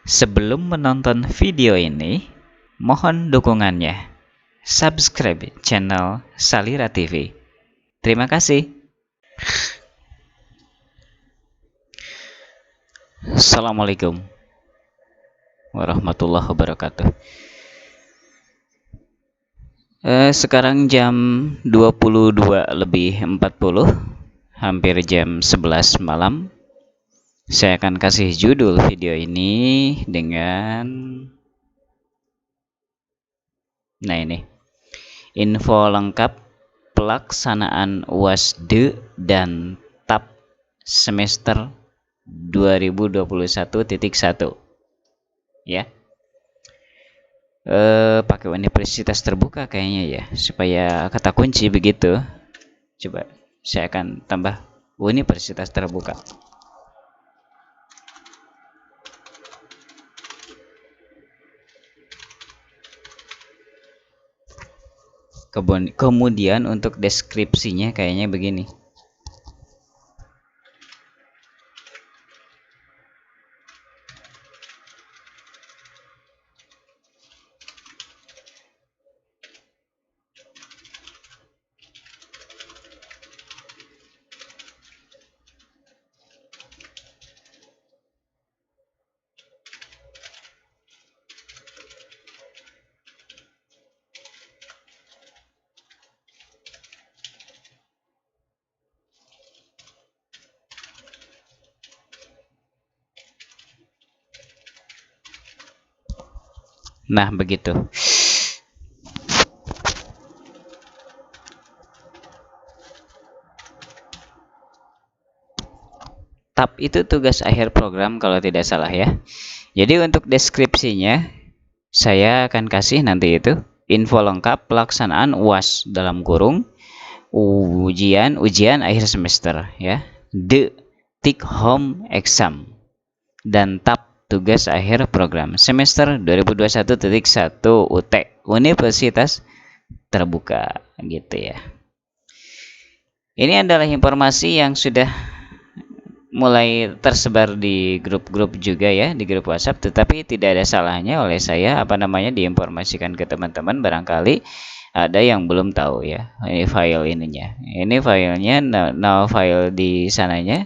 Sebelum menonton video ini, mohon dukungannya. Subscribe channel Salira TV. Terima kasih. Assalamualaikum warahmatullahi wabarakatuh. Sekarang jam 22:40, hampir jam 11 malam. Saya akan kasih judul video ini dengan info lengkap pelaksanaan UAS DE dan TAP semester 2021.1 ya. Pakai universitas terbuka kayaknya ya, supaya kata kunci begitu. Coba saya akan tambah universitas terbuka. Kemudian untuk deskripsinya kayaknya begini. Nah, begitu. TAP itu tugas akhir program kalau tidak salah ya. Jadi untuk deskripsinya saya akan kasih nanti itu info lengkap pelaksanaan UAS dalam kurung ujian akhir semester ya. DE take home exam dan TAP tugas akhir program semester 2021.1 UT Universitas Terbuka gitu ya. Ini adalah informasi yang sudah mulai tersebar di grup-grup juga ya, di grup WhatsApp, tetapi tidak ada salahnya oleh saya diinformasikan ke teman-teman, barangkali ada yang belum tahu ya. Ini file ininya. Ini filenya, no file di sananya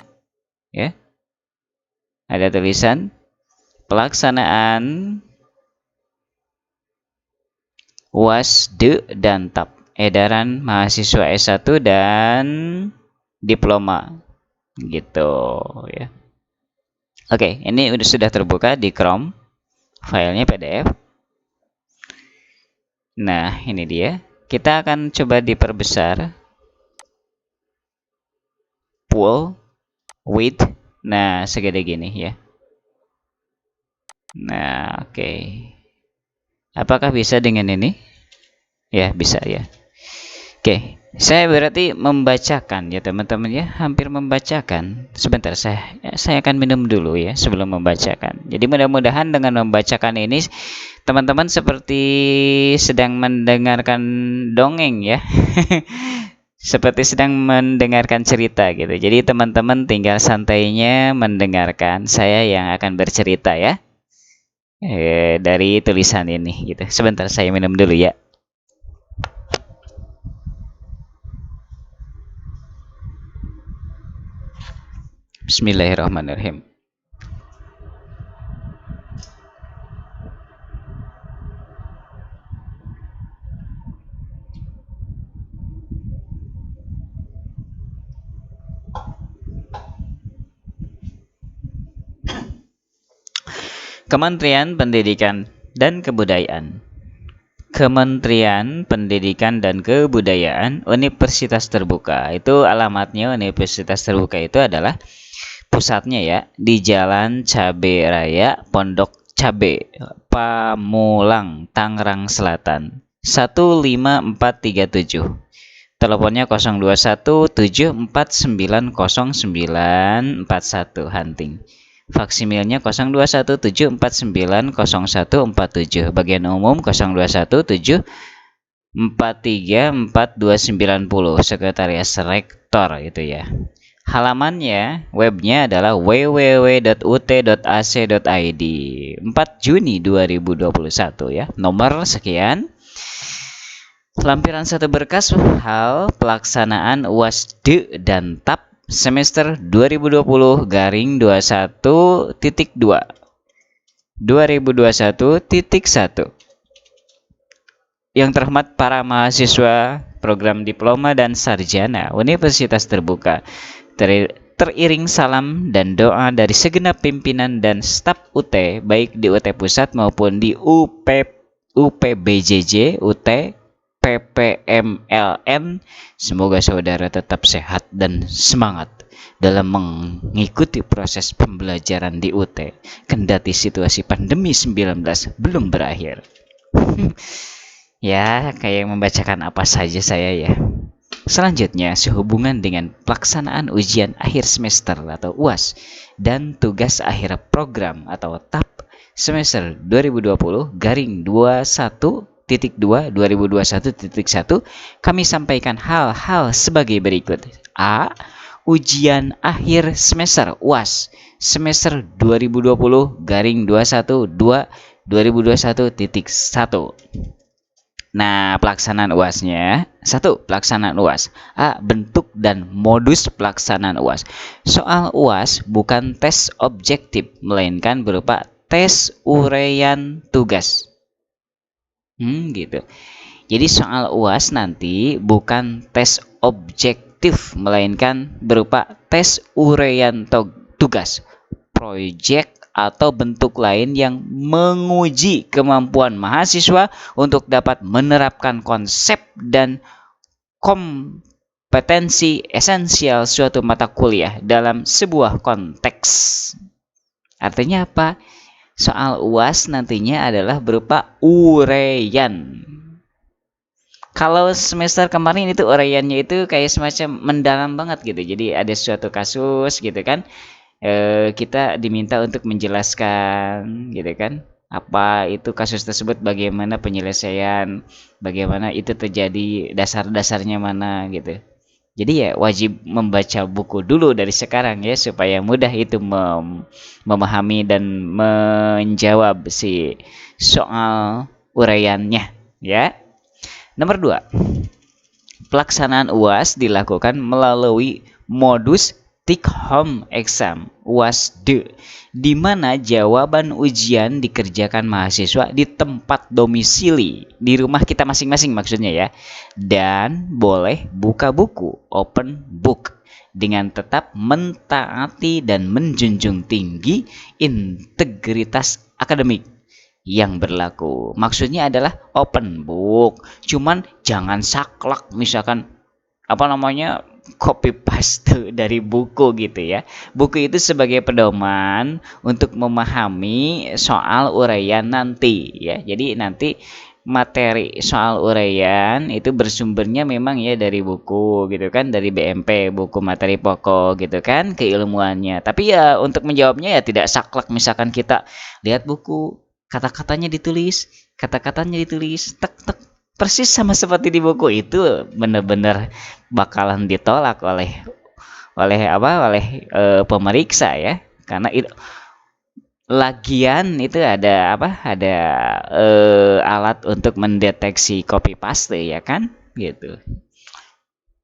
ya. Ada tulisan pelaksanaan UAS DE dan TAP edaran mahasiswa S1 dan diploma gitu ya. Oke, ini sudah terbuka di Chrome, filenya PDF. Nah, ini dia. Kita akan coba diperbesar full width. Nah, segede gini ya. Nah, oke. Apakah bisa dengan ini? Ya, bisa ya. Oke, saya berarti membacakan ya teman-teman ya, hampir membacakan. Sebentar, saya akan minum dulu ya sebelum membacakan. Jadi mudah-mudahan dengan membacakan ini teman-teman seperti sedang mendengarkan dongeng ya. Seperti sedang mendengarkan cerita gitu. Jadi teman-teman tinggal santainya mendengarkan saya yang akan bercerita ya. Dari tulisan ini gitu. Sebentar, saya minum dulu ya. Bismillahirrahmanirrahim. Kementerian Pendidikan dan Kebudayaan. Kementerian Pendidikan dan Kebudayaan Universitas Terbuka. Itu alamatnya Universitas Terbuka itu adalah pusatnya ya di Jalan Cabe Raya Pondok Cabe, Pamulang, Tangerang Selatan 15437. Teleponnya 02174909141 hunting. Faksimilnya 0217490147. Bagian umum 0217434290. Sekretaris Rektor itu ya. Halamannya, webnya adalah www.ut.ac.id 4 Juni 2021 ya. Nomor sekian. Lampiran 1 berkas hal pelaksanaan UAS D dan TAP semester 2020-21.2 2021.1. Yang terhormat para mahasiswa program diploma dan sarjana Universitas Terbuka, teriring salam dan doa dari segenap pimpinan dan staf UT, baik di UT Pusat maupun di UPBJJ, UT, PPMLN. Semoga saudara tetap sehat dan semangat dalam mengikuti proses pembelajaran di UT, kendati situasi pandemi 19 belum berakhir. Ya, kayak membacakan apa saja saya ya. Selanjutnya, sehubungan dengan pelaksanaan ujian akhir semester atau UAS dan tugas akhir program atau TAP semester 2020-21.2 kami sampaikan hal-hal sebagai berikut. A. Ujian akhir semester UAS semester 2020-21.2 2021.1. Nah, pelaksanaan UAS-nya. 1. Pelaksanaan UAS. A. Bentuk dan modus pelaksanaan UAS. Soal UAS bukan tes objektif, melainkan berupa tes uraian tugas. Gitu. Jadi soal UAS nanti bukan tes objektif, melainkan berupa tes uraian tugas, proyek atau bentuk lain yang menguji kemampuan mahasiswa untuk dapat menerapkan konsep dan kompetensi esensial suatu mata kuliah dalam sebuah konteks. Artinya apa? Soal UAS nantinya adalah berupa uraian. Kalau semester kemarin itu uraiannya itu kayak semacam mendalam banget gitu. Jadi ada suatu kasus gitu kan. Kita diminta untuk menjelaskan gitu kan, apa itu kasus tersebut, bagaimana penyelesaian, bagaimana itu terjadi, dasar-dasarnya mana gitu. Jadi ya wajib membaca buku dulu dari sekarang ya, supaya mudah itu memahami dan menjawab si soal uraiannya ya. Nomor 2, pelaksanaan UAS dilakukan melalui modus take home exam UAS D, di mana jawaban ujian dikerjakan mahasiswa di tempat domisili, di rumah kita masing-masing maksudnya ya, dan boleh buka buku open book dengan tetap mentaati dan menjunjung tinggi integritas akademik yang berlaku. Maksudnya adalah open book, cuman jangan saklek misalkan copy paste dari buku gitu ya. Buku itu sebagai pedoman untuk memahami soal uraian nanti ya. Jadi nanti materi soal uraian itu bersumbernya memang ya dari buku gitu kan, dari BMP, buku materi pokok gitu kan, keilmuannya. Tapi ya untuk menjawabnya ya tidak saklek, misalkan kita lihat buku, kata-katanya ditulis, tek tek persis sama seperti di buku, itu benar-benar bakalan ditolak oleh pemeriksa ya, karena itu lagian itu ada alat untuk mendeteksi copy paste ya kan gitu.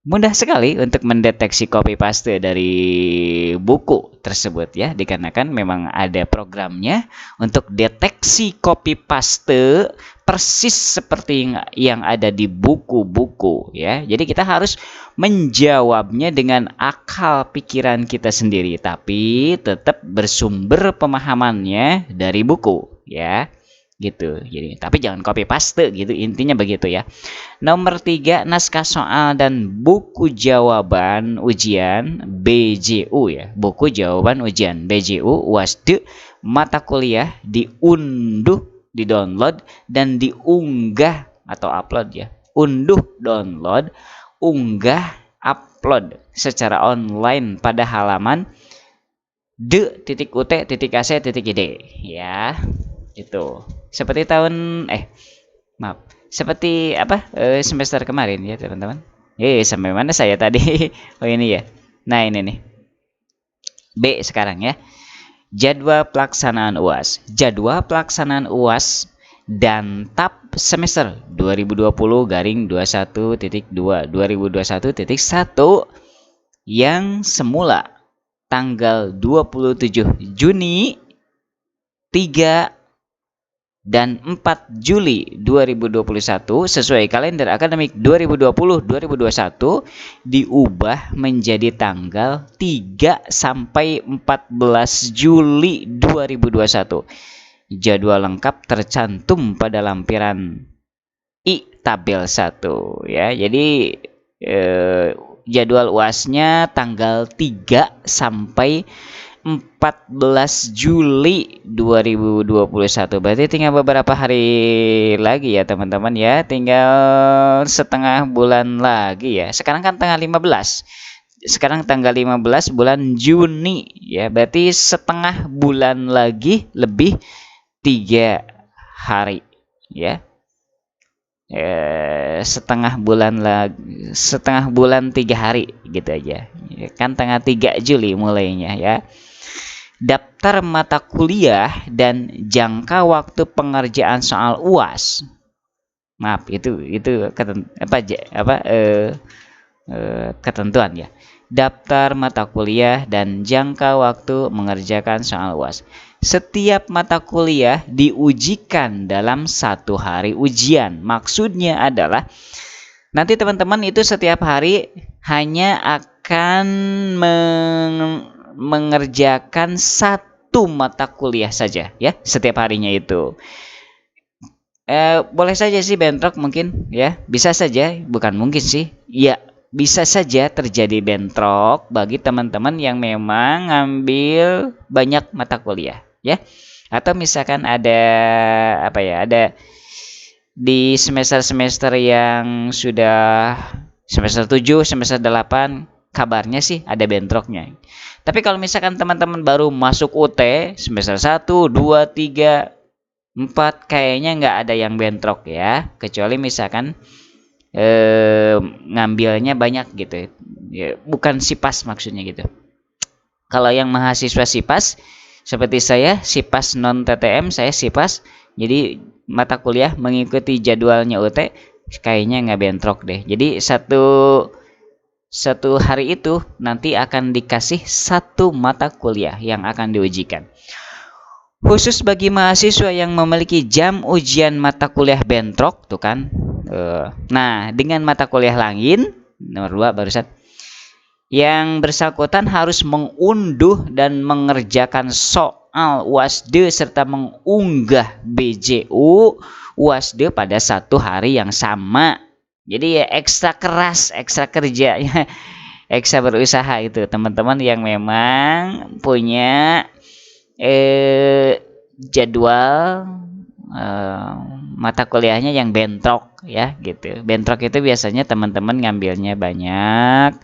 Mudah sekali untuk mendeteksi copy paste dari buku tersebut ya, dikarenakan memang ada programnya untuk deteksi copy paste persis seperti yang ada di buku-buku ya. Jadi kita harus menjawabnya dengan akal pikiran kita sendiri, tapi tetap bersumber pemahamannya dari buku ya. Gitu. Jadi tapi jangan copy paste gitu, intinya begitu ya. Nomor 3, naskah soal dan buku jawaban ujian BJU ya. Buku jawaban ujian BJU UAS D mata kuliah diunduh, di-download dan diunggah atau upload ya. Unduh, download, unggah, upload secara online pada halaman d.ut.ac.id ya. Itu seperti seperti semester kemarin ya teman-teman. Sampai mana saya tadi? Oh ini ya. Nah ini nih. B sekarang ya. Jadwal pelaksanaan UAS. Jadwal pelaksanaan UAS dan TAP semester 2020-21.2 2021.1 yang semula tanggal 27 Juni, 3 dan 4 Juli 2021 sesuai kalender akademik 2020-2021 diubah menjadi tanggal 3 sampai 14 Juli 2021. Jadwal lengkap tercantum pada lampiran I tabel 1 ya. Jadi jadwal UAS-nya tanggal 3 sampai 14 Juli 2021. Berarti tinggal beberapa hari lagi ya teman-teman ya. Tinggal setengah bulan lagi ya. Sekarang kan tanggal 15. Sekarang tanggal 15 bulan Juni ya. Berarti setengah bulan lagi lebih 3 hari ya. Setengah bulan 3 hari gitu aja. Kan tanggal 3 Juli mulainya ya. Daftar mata kuliah dan jangka waktu pengerjaan soal UAS. Maaf, itu ketentuan ya. Daftar mata kuliah dan jangka waktu mengerjakan soal UAS. Setiap mata kuliah diujikan dalam 1 hari ujian. Maksudnya adalah nanti teman-teman itu setiap hari hanya akan mengerjakan 1 mata kuliah saja ya setiap harinya itu. Boleh saja sih bentrok mungkin ya, bisa saja, bukan mungkin sih ya, bisa saja terjadi bentrok bagi teman-teman yang memang ngambil banyak mata kuliah ya. Atau misalkan ada ada di semester-semester yang sudah semester 7, semester 8 kabarnya sih ada bentroknya. Tapi kalau misalkan teman-teman baru masuk UT semester 1, 2, 3, 4 kayaknya nggak ada yang bentrok ya. Kecuali misalkan ngambilnya banyak gitu ya, bukan SIPAS maksudnya gitu. Kalau yang mahasiswa SIPAS seperti saya, SIPAS non TTM, saya SIPAS, jadi mata kuliah mengikuti jadwalnya UT kayaknya nggak bentrok deh. Jadi satu hari itu nanti akan dikasih 1 mata kuliah yang akan diujikan. Khusus bagi mahasiswa yang memiliki jam ujian mata kuliah bentrok, tuh kan. Nah, dengan mata kuliah lain, nomor 2 barusan, yang bersangkutan harus mengunduh dan mengerjakan soal UASD serta mengunggah BJU UASD pada 1 hari yang sama. Jadi ya ekstra keras, ekstra kerja, ekstra berusaha itu teman-teman yang memang punya jadwal mata kuliahnya yang bentrok ya gitu. Bentrok itu biasanya teman-teman ngambilnya banyak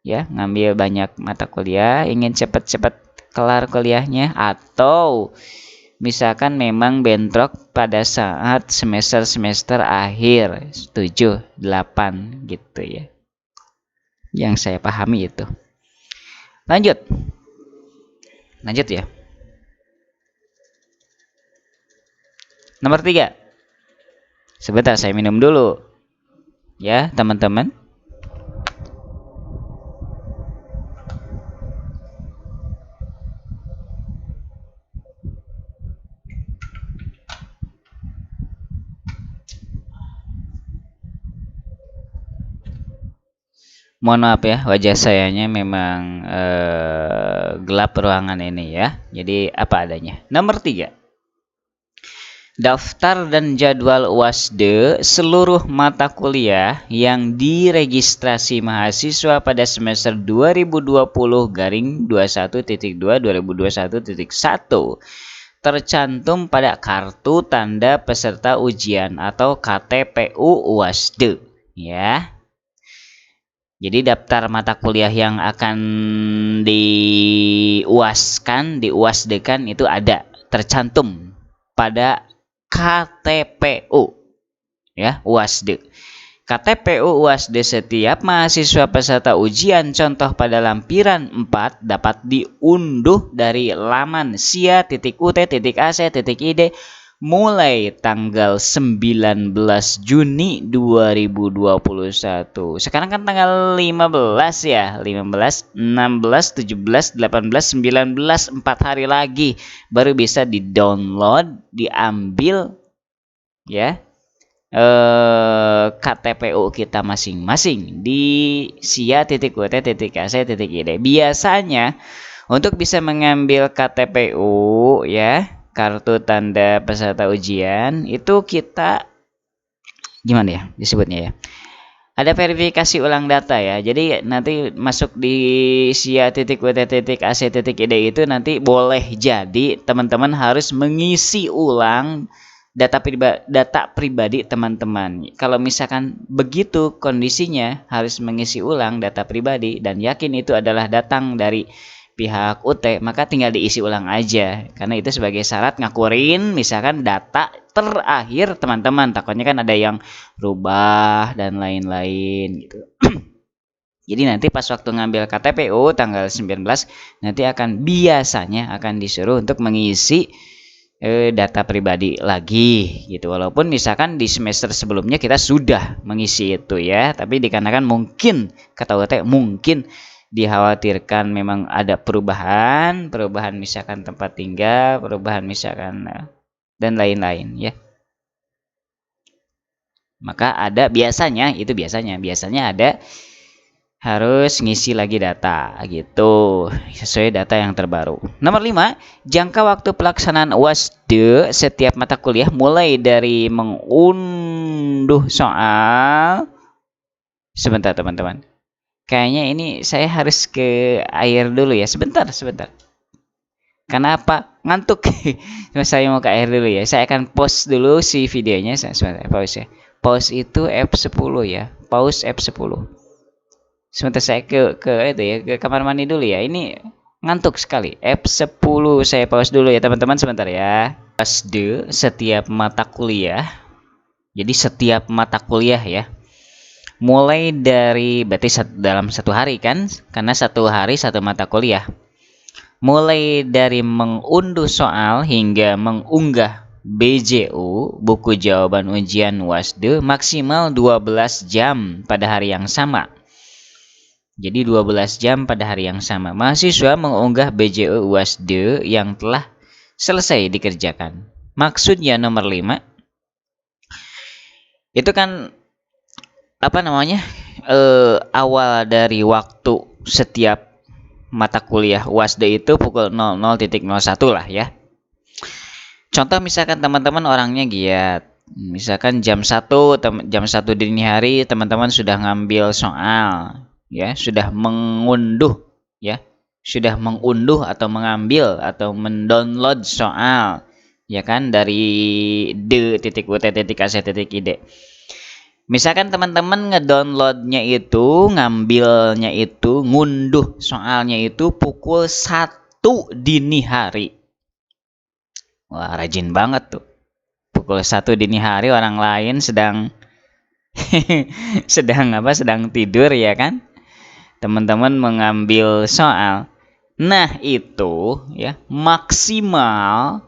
ya, ngambil banyak mata kuliah, ingin cepat-cepat kelar kuliahnya, atau misalkan memang bentrok pada saat semester-semester akhir 7, 8 gitu ya. Yang saya pahami itu. Lanjut ya. Nomor 3. Sebentar saya minum dulu. Ya, teman-teman. Mohon maaf ya, wajah sayanya memang gelap ruangan ini ya. Jadi apa adanya. Nomor 3. Daftar dan jadwal UASD seluruh mata kuliah yang diregistrasi mahasiswa pada semester 2020-21.2 2021.1 tercantum pada kartu tanda peserta ujian atau KTPU UASD ya. Jadi daftar mata kuliah yang akan diUASD-kan itu ada tercantum pada KTPU ya, UASD. KTPU UASD setiap mahasiswa peserta ujian contoh pada lampiran 4 dapat diunduh dari laman sia.ut.ac.id mulai tanggal 19 Juni 2021. Sekarang kan tanggal 15 ya, 15, 16, 17, 18, 19, 4 hari lagi baru bisa di-download, diambil ya. KTPU kita masing-masing di sia.ut.ac.id. Biasanya untuk bisa mengambil KTPU ya, kartu tanda peserta ujian, itu kita gimana ya disebutnya ya? Ada verifikasi ulang data ya. Jadi nanti masuk di sia.ut.ac.id itu nanti boleh jadi teman-teman harus mengisi ulang data pribadi teman-teman. Kalau misalkan begitu kondisinya harus mengisi ulang data pribadi dan yakin itu adalah datang dari pihak UT, maka tinggal diisi ulang aja. Karena itu sebagai syarat ngakurin misalkan data terakhir teman-teman. Takutnya kan ada yang rubah dan lain-lain gitu. Jadi nanti pas waktu ngambil KTPU tanggal 19 nanti biasanya akan disuruh untuk mengisi data pribadi lagi gitu, walaupun misalkan di semester sebelumnya kita sudah mengisi itu ya, tapi dikarenakan mungkin kata UT mungkin dikhawatirkan memang ada perubahan misalkan tempat tinggal, perubahan misalkan dan lain-lain ya, maka ada biasanya ada harus ngisi lagi data gitu sesuai data yang terbaru. Nomor 5, jangka waktu pelaksanaan UASD setiap mata kuliah mulai dari mengunduh soal. Sebentar teman-teman, kayaknya ini saya harus ke air dulu ya, sebentar. Kenapa? Ngantuk. Saya mau ke air dulu ya, saya akan pause dulu si videonya. Sebentar, pause ya. Pause itu F10 ya, pause F10. Sebentar saya ke kamar mandi dulu ya. Ini ngantuk sekali. F10 saya pause dulu ya teman-teman, sebentar ya. UASD setiap mata kuliah. Jadi setiap mata kuliah ya. Mulai dari berarti dalam satu hari kan? Karena satu hari satu mata kuliah. Mulai dari mengunduh soal hingga mengunggah BJU, buku jawaban ujian UASD, maksimal 12 jam pada hari yang sama. Jadi 12 jam pada hari yang sama. Mahasiswa mengunggah BJU UASD yang telah selesai dikerjakan. Maksudnya nomor 5. Itu kan awal dari waktu setiap mata kuliah UASD itu pukul 00.01 lah ya. Contoh misalkan teman-teman orangnya giat. Misalkan jam 1 dini hari teman-teman sudah ngambil soal. Ya, sudah mengunduh atau mengambil atau mendownload soal ya kan dari d.ut.ac.id. Misalkan teman-teman ngedownloadnya itu, ngambilnya itu, ngunduh soalnya itu pukul 1 dini hari. Wah, rajin banget tuh. Pukul 1 dini hari orang lain sedang sedang tidur ya kan? Teman-teman mengambil soal. Nah, itu ya maksimal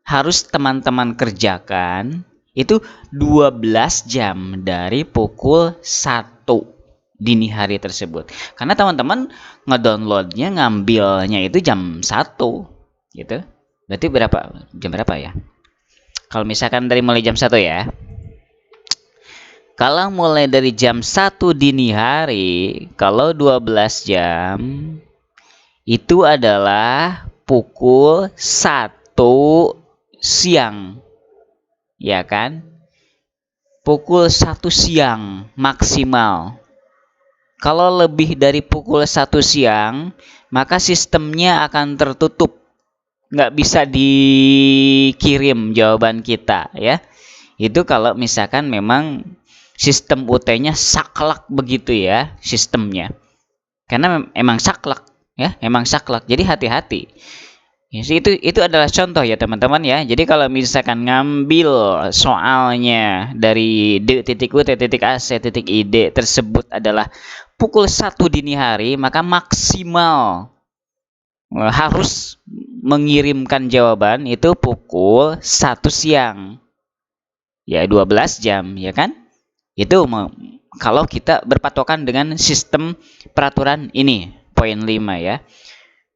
harus teman-teman kerjakan itu 12 jam dari pukul 1 dini hari tersebut. Karena teman-teman ngedownloadnya, ngambilnya itu jam 1 gitu. Berarti jam berapa ya? Kalau misalkan dari mulai jam 1 ya. Kalau mulai dari jam 1 dini hari, kalau 12 jam, itu adalah pukul 1 siang. Ya kan? Pukul 1 siang maksimal. Kalau lebih dari pukul 1 siang, maka sistemnya akan tertutup. Nggak bisa dikirim jawaban kita ya. Itu kalau misalkan memang sistem UT-nya saklek begitu ya sistemnya. Karena emang saklek ya, emang saklek. Jadi hati-hati. Itu adalah contoh ya teman-teman ya. Jadi kalau misalkan ngambil soalnya dari D titik U titik A C titik ID tersebut adalah pukul 1 dini hari, maka maksimal harus mengirimkan jawaban itu pukul 1 siang. Ya 12 jam ya kan? Itu kalau kita berpatokan dengan sistem peraturan ini, poin 5 ya.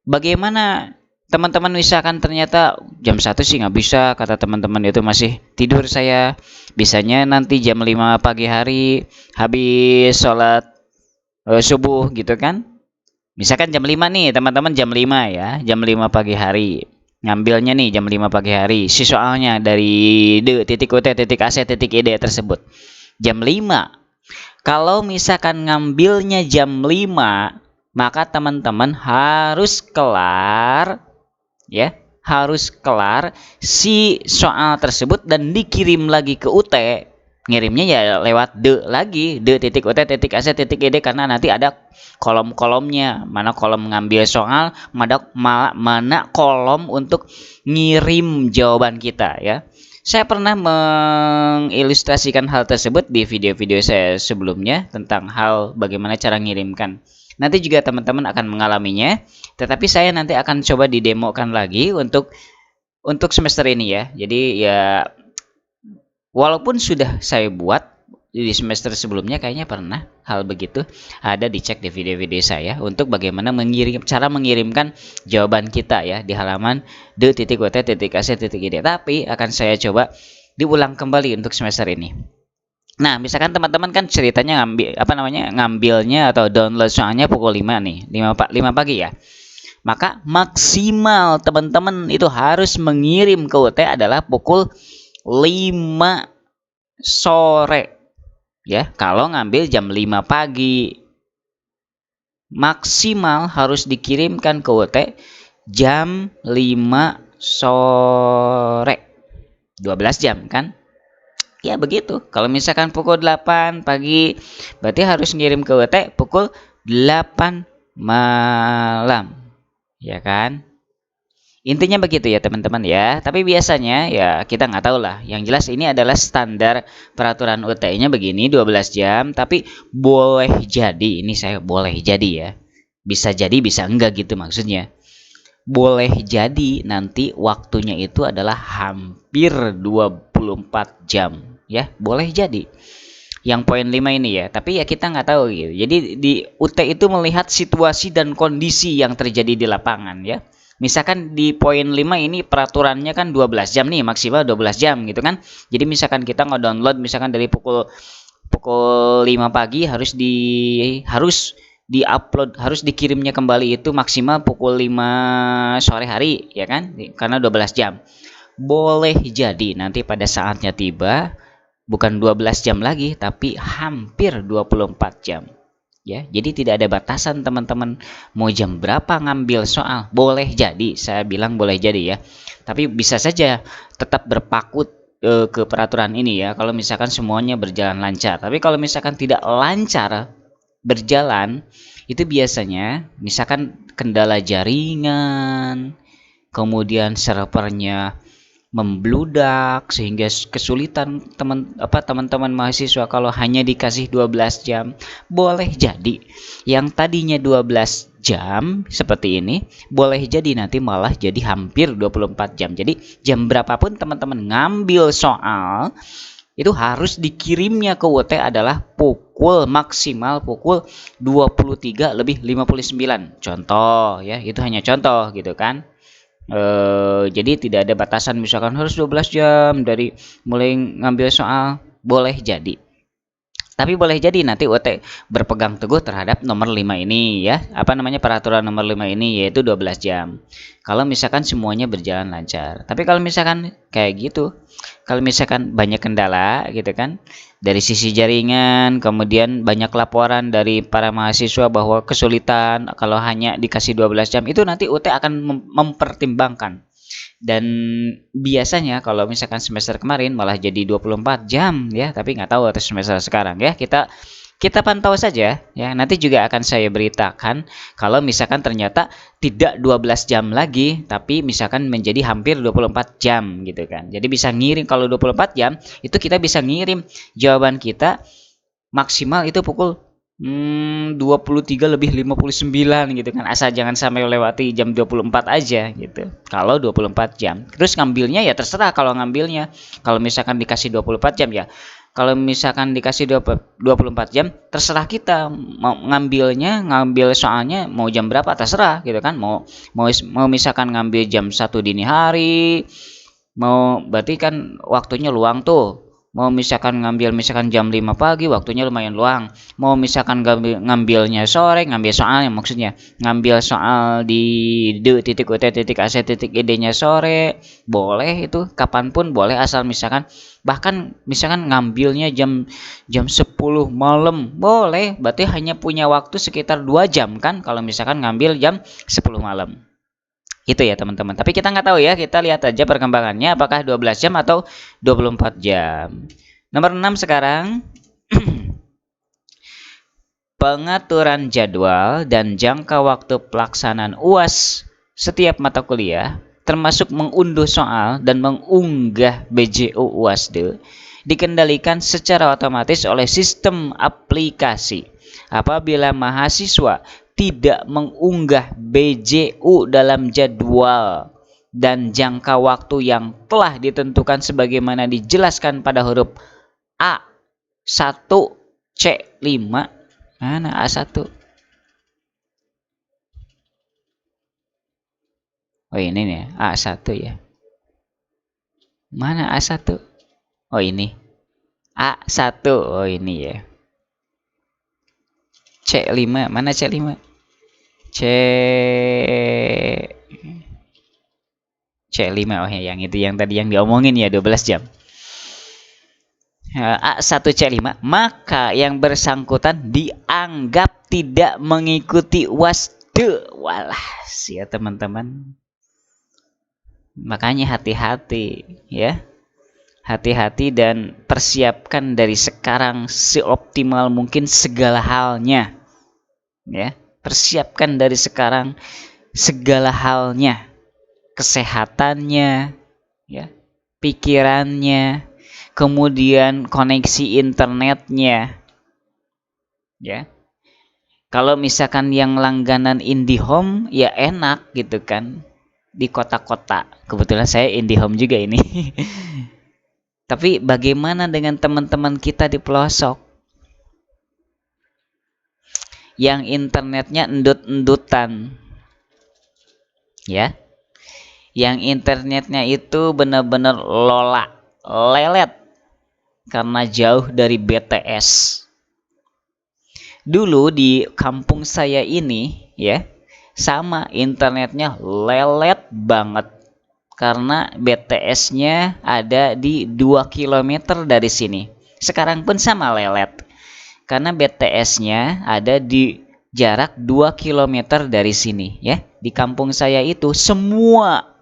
Bagaimana teman-teman misalkan ternyata jam 1 sih nggak bisa, kata teman-teman itu masih tidur saya, bisanya nanti jam 5 pagi hari habis sholat subuh gitu kan. Misalkan jam 5 nih teman-teman, jam 5 ya, jam 5 pagi hari ngambilnya nih jam 5 pagi hari, si soalnya dari D titik U titik AC titik ID tersebut jam 5. Kalau misalkan ngambilnya jam 5, maka teman-teman harus kelar ya, harus kelar si soal tersebut dan dikirim lagi ke UT. Ngirimnya ya lewat D lagi, D titik UT titik AC titik ID, karena nanti ada kolom-kolomnya, mana kolom ngambil soal, mana kolom untuk ngirim jawaban kita ya. Saya pernah mengilustrasikan hal tersebut di video-video saya sebelumnya tentang hal bagaimana cara ngirimkan. Nanti juga teman-teman akan mengalaminya, tetapi saya nanti akan coba didemokan lagi untuk semester ini ya. Jadi ya walaupun sudah saya buat di semester sebelumnya, kayaknya pernah hal begitu, ada dicek di video-video saya untuk bagaimana cara mengirimkan jawaban kita ya di halaman d.ut.ac.id, tapi akan saya coba diulang kembali untuk semester ini. Nah, misalkan teman-teman kan ceritanya ngambilnya atau download soalnya pukul 5 nih, 5 pagi ya. Maka maksimal teman-teman itu harus mengirim ke UT adalah pukul 5 sore. Ya, kalau ngambil jam 5 pagi. Maksimal harus dikirimkan ke UT jam 5 sore. 12 jam kan? Ya begitu. Kalau misalkan pukul 8 pagi, berarti harus ngirim ke UT pukul 8 malam. Ya kan? Intinya begitu ya teman-teman ya. Tapi biasanya ya kita nggak tahu lah. Yang jelas ini adalah standar peraturan UT-nya begini 12 jam. Tapi boleh jadi, ini saya boleh jadi ya. Bisa jadi bisa enggak gitu maksudnya. Boleh jadi nanti waktunya itu adalah hampir 24 jam ya, boleh jadi yang poin 5 ini ya, tapi ya kita nggak tahu gitu. Jadi di UT itu melihat situasi dan kondisi yang terjadi di lapangan ya. Misalkan di poin 5 ini peraturannya kan 12 jam nih, maksimal 12 jam gitu kan. Jadi misalkan kita nge-download misalkan dari pukul 5 pagi harus di-upload, harus dikirimnya kembali itu maksimal pukul 5 sore hari ya kan, karena 12 jam. Boleh jadi nanti pada saatnya tiba bukan 12 jam lagi tapi hampir 24 jam ya. Jadi tidak ada batasan teman-teman mau jam berapa ngambil soal, boleh jadi, saya bilang boleh jadi ya. Tapi bisa saja tetap berpaku ke peraturan ini ya kalau misalkan semuanya berjalan lancar. Tapi kalau misalkan tidak lancar berjalan, itu biasanya misalkan kendala jaringan, kemudian servernya membludak sehingga kesulitan teman-teman mahasiswa kalau hanya dikasih 12 jam. Boleh jadi yang tadinya 12 jam seperti ini boleh jadi nanti malah jadi hampir 24 jam. Jadi jam berapapun teman-teman ngambil soal itu harus dikirimnya ke UT adalah maksimal pukul 23:59. Contoh ya, itu hanya contoh gitu kan. Jadi tidak ada batasan misalkan harus 12 jam dari mulai ngambil soal, boleh jadi. Tapi boleh jadi nanti UT berpegang teguh terhadap nomor 5 ini ya. Peraturan nomor 5 ini, yaitu 12 jam. Kalau misalkan semuanya berjalan lancar. Tapi kalau misalkan kayak gitu, kalau misalkan banyak kendala gitu kan, dari sisi jaringan, kemudian banyak laporan dari para mahasiswa bahwa kesulitan kalau hanya dikasih 12 jam, itu nanti UT akan mempertimbangkan. Dan biasanya kalau misalkan semester kemarin malah jadi 24 jam ya, tapi nggak tahu atas semester sekarang ya. Kita Kita pantau saja ya. Nanti juga akan saya beritakan kalau misalkan ternyata tidak 12 jam lagi, tapi misalkan menjadi hampir 24 jam gitu kan. Jadi bisa ngirim kalau 24 jam itu kita bisa ngirim jawaban kita maksimal itu pukul 23 lebih 59 gitu kan. Asal jangan sampai lewati jam 24 aja gitu. Kalau 24 jam. Terus ngambilnya ya terserah kalau ngambilnya. Kalau misalkan dikasih 24 jam ya. Kalau misalkan dikasih 24 jam, terserah kita mau ngambil soalnya mau jam berapa terserah gitu kan. Mau misalkan ngambil jam 1 dini hari, mau berarti kan waktunya luang tuh. Mau misalkan ngambil misalkan jam 5 pagi, waktunya lumayan luang. Mau misalkan ngambilnya sore, ngambil soalnya maksudnya ngambil soal di d.ut.ac.id-nya sore, boleh itu kapanpun boleh, asal misalkan bahkan misalkan ngambilnya jam 10 malam boleh, berarti hanya punya waktu sekitar 2 jam kan kalau misalkan ngambil jam 10 malam. Itu ya teman-teman. Tapi kita nggak tahu ya, kita lihat aja perkembangannya apakah 12 jam atau 24 jam. Nomor 6 sekarang. Pengaturan jadwal dan jangka waktu pelaksanaan UAS setiap mata kuliah, termasuk mengunduh soal dan mengunggah BJU UASD, dikendalikan secara otomatis oleh sistem aplikasi. Apabila mahasiswa tidak mengunggah BJU dalam jadwal dan jangka waktu yang telah ditentukan sebagaimana dijelaskan pada huruf A1C5. Mana A1? Oh ini nih A1 ya. Mana A1? Oh ini A1. Oh ini ya. C5, mana C5? C5, oh ya, yang itu yang tadi yang diomongin ya 12 jam. A1C5, maka yang bersangkutan dianggap tidak mengikuti UASD. Walah, ya teman-teman. Makanya hati-hati ya. Hati-hati dan persiapkan dari sekarang seoptimal mungkin segala halnya. Ya, persiapkan dari sekarang segala halnya. Kesehatannya, ya, pikirannya, kemudian koneksi internetnya, ya. Kalau misalkan yang langganan IndiHome ya enak gitu kan di kota-kota. Kebetulan saya IndiHome juga ini. Tapi bagaimana dengan teman-teman kita di pelosok yang internetnya endut-endutan, ya? Yang internetnya itu benar-benar lelet karena jauh dari BTS. Dulu di kampung saya ini ya, sama internetnya lelet banget karena BTS-nya ada di 2 km dari sini. Sekarang pun sama lelet karena BTS-nya ada di jarak 2 km dari sini ya. Di kampung saya itu semua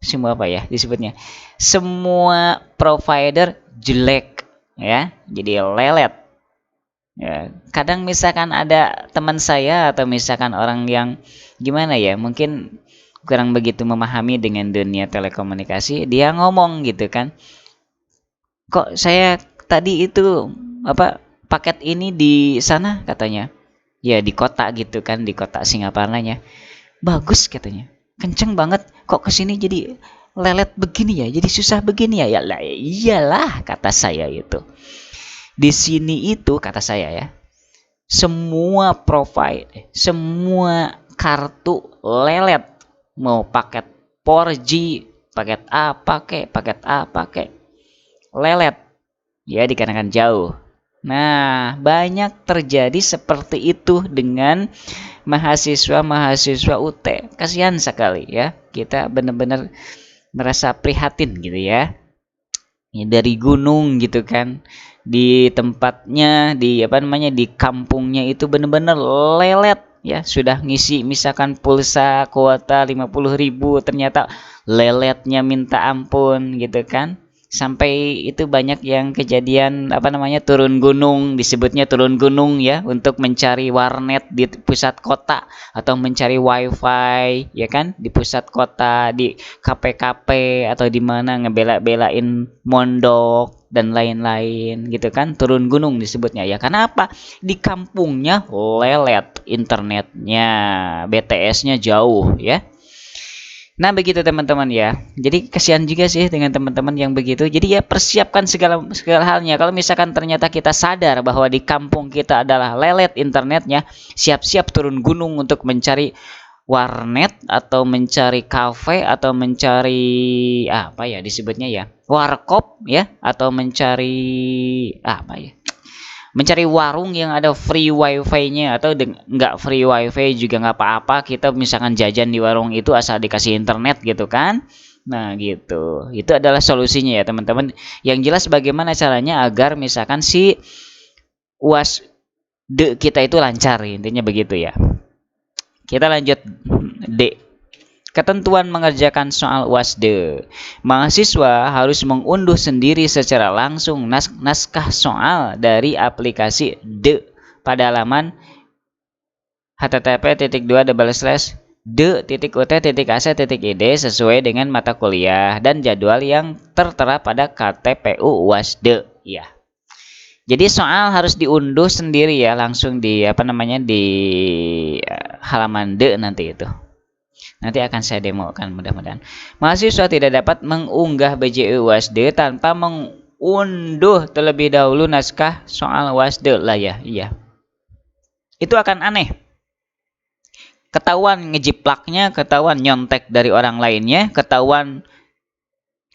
apa ya disebutnya, semua provider jelek ya, jadi lelet ya. Kadang misalkan ada teman saya atau misalkan orang yang gimana ya, mungkin kurang begitu memahami dengan dunia telekomunikasi, dia ngomong gitu kan, kok saya tadi itu paket ini di sana katanya, ya di kota gitu kan, di kota Singaparnanya bagus katanya, kenceng banget, kok kesini jadi lelet begini ya, jadi susah begini ya. Ya lah, iyalah kata saya itu. Di sini itu kata saya ya, semua provide, semua kartu lelet, mau paket 4G, paket A pakai lelet ya, dikarenakan jauh. Nah, banyak terjadi seperti itu dengan mahasiswa UT. Kasihan sekali ya. Kita benar-benar merasa prihatin gitu ya. Dari gunung gitu kan. Di tempatnya, di kampungnya itu benar-benar lelet ya. Sudah ngisi misalkan pulsa kuota 50.000, ternyata leletnya minta ampun gitu kan. Sampai itu banyak yang kejadian apa namanya turun gunung, disebutnya turun gunung ya, untuk mencari warnet di pusat kota atau mencari wifi ya kan di pusat kota, di kafe-kafe atau di mana ngebela-belain mondok dan lain-lain gitu kan. Turun gunung disebutnya ya, karena apa, di kampungnya lelet internetnya, BTS-nya jauh ya. Nah, begitu teman-teman ya. Jadi kasihan juga sih dengan teman-teman yang begitu. Jadi ya persiapkan segala segala halnya. Kalau misalkan ternyata kita sadar bahwa di kampung kita adalah lelet internetnya, siap-siap turun gunung untuk mencari warnet atau mencari kafe atau mencari apa ya disebutnya ya? Warkop ya, atau mencari apa ya? Mencari warung yang ada free wifi-nya, atau nggak free wifi juga nggak apa-apa, kita misalkan jajan di warung itu asal dikasih internet gitu kan. Nah gitu, itu adalah solusinya ya teman-teman. Yang jelas bagaimana caranya agar misalkan si UAS kita itu lancar, intinya begitu ya. Kita lanjut D. Ketentuan mengerjakan soal UASD. Mahasiswa harus mengunduh sendiri secara langsung naskah soal dari aplikasi D pada halaman http://d.ut.ac.id sesuai dengan mata kuliah dan jadwal yang tertera pada KTPU UASD. Ya. Jadi soal harus diunduh sendiri ya, langsung di apa namanya di halaman D nanti itu. Nanti akan saya demokan mudah-mudahan. Mahasiswa tidak dapat mengunggah BJU UASD tanpa mengunduh terlebih dahulu naskah soal UASD lah ya. Iya. Itu akan aneh. Ketahuan ngejiplaknya, ketahuan nyontek dari orang lainnya, ketahuan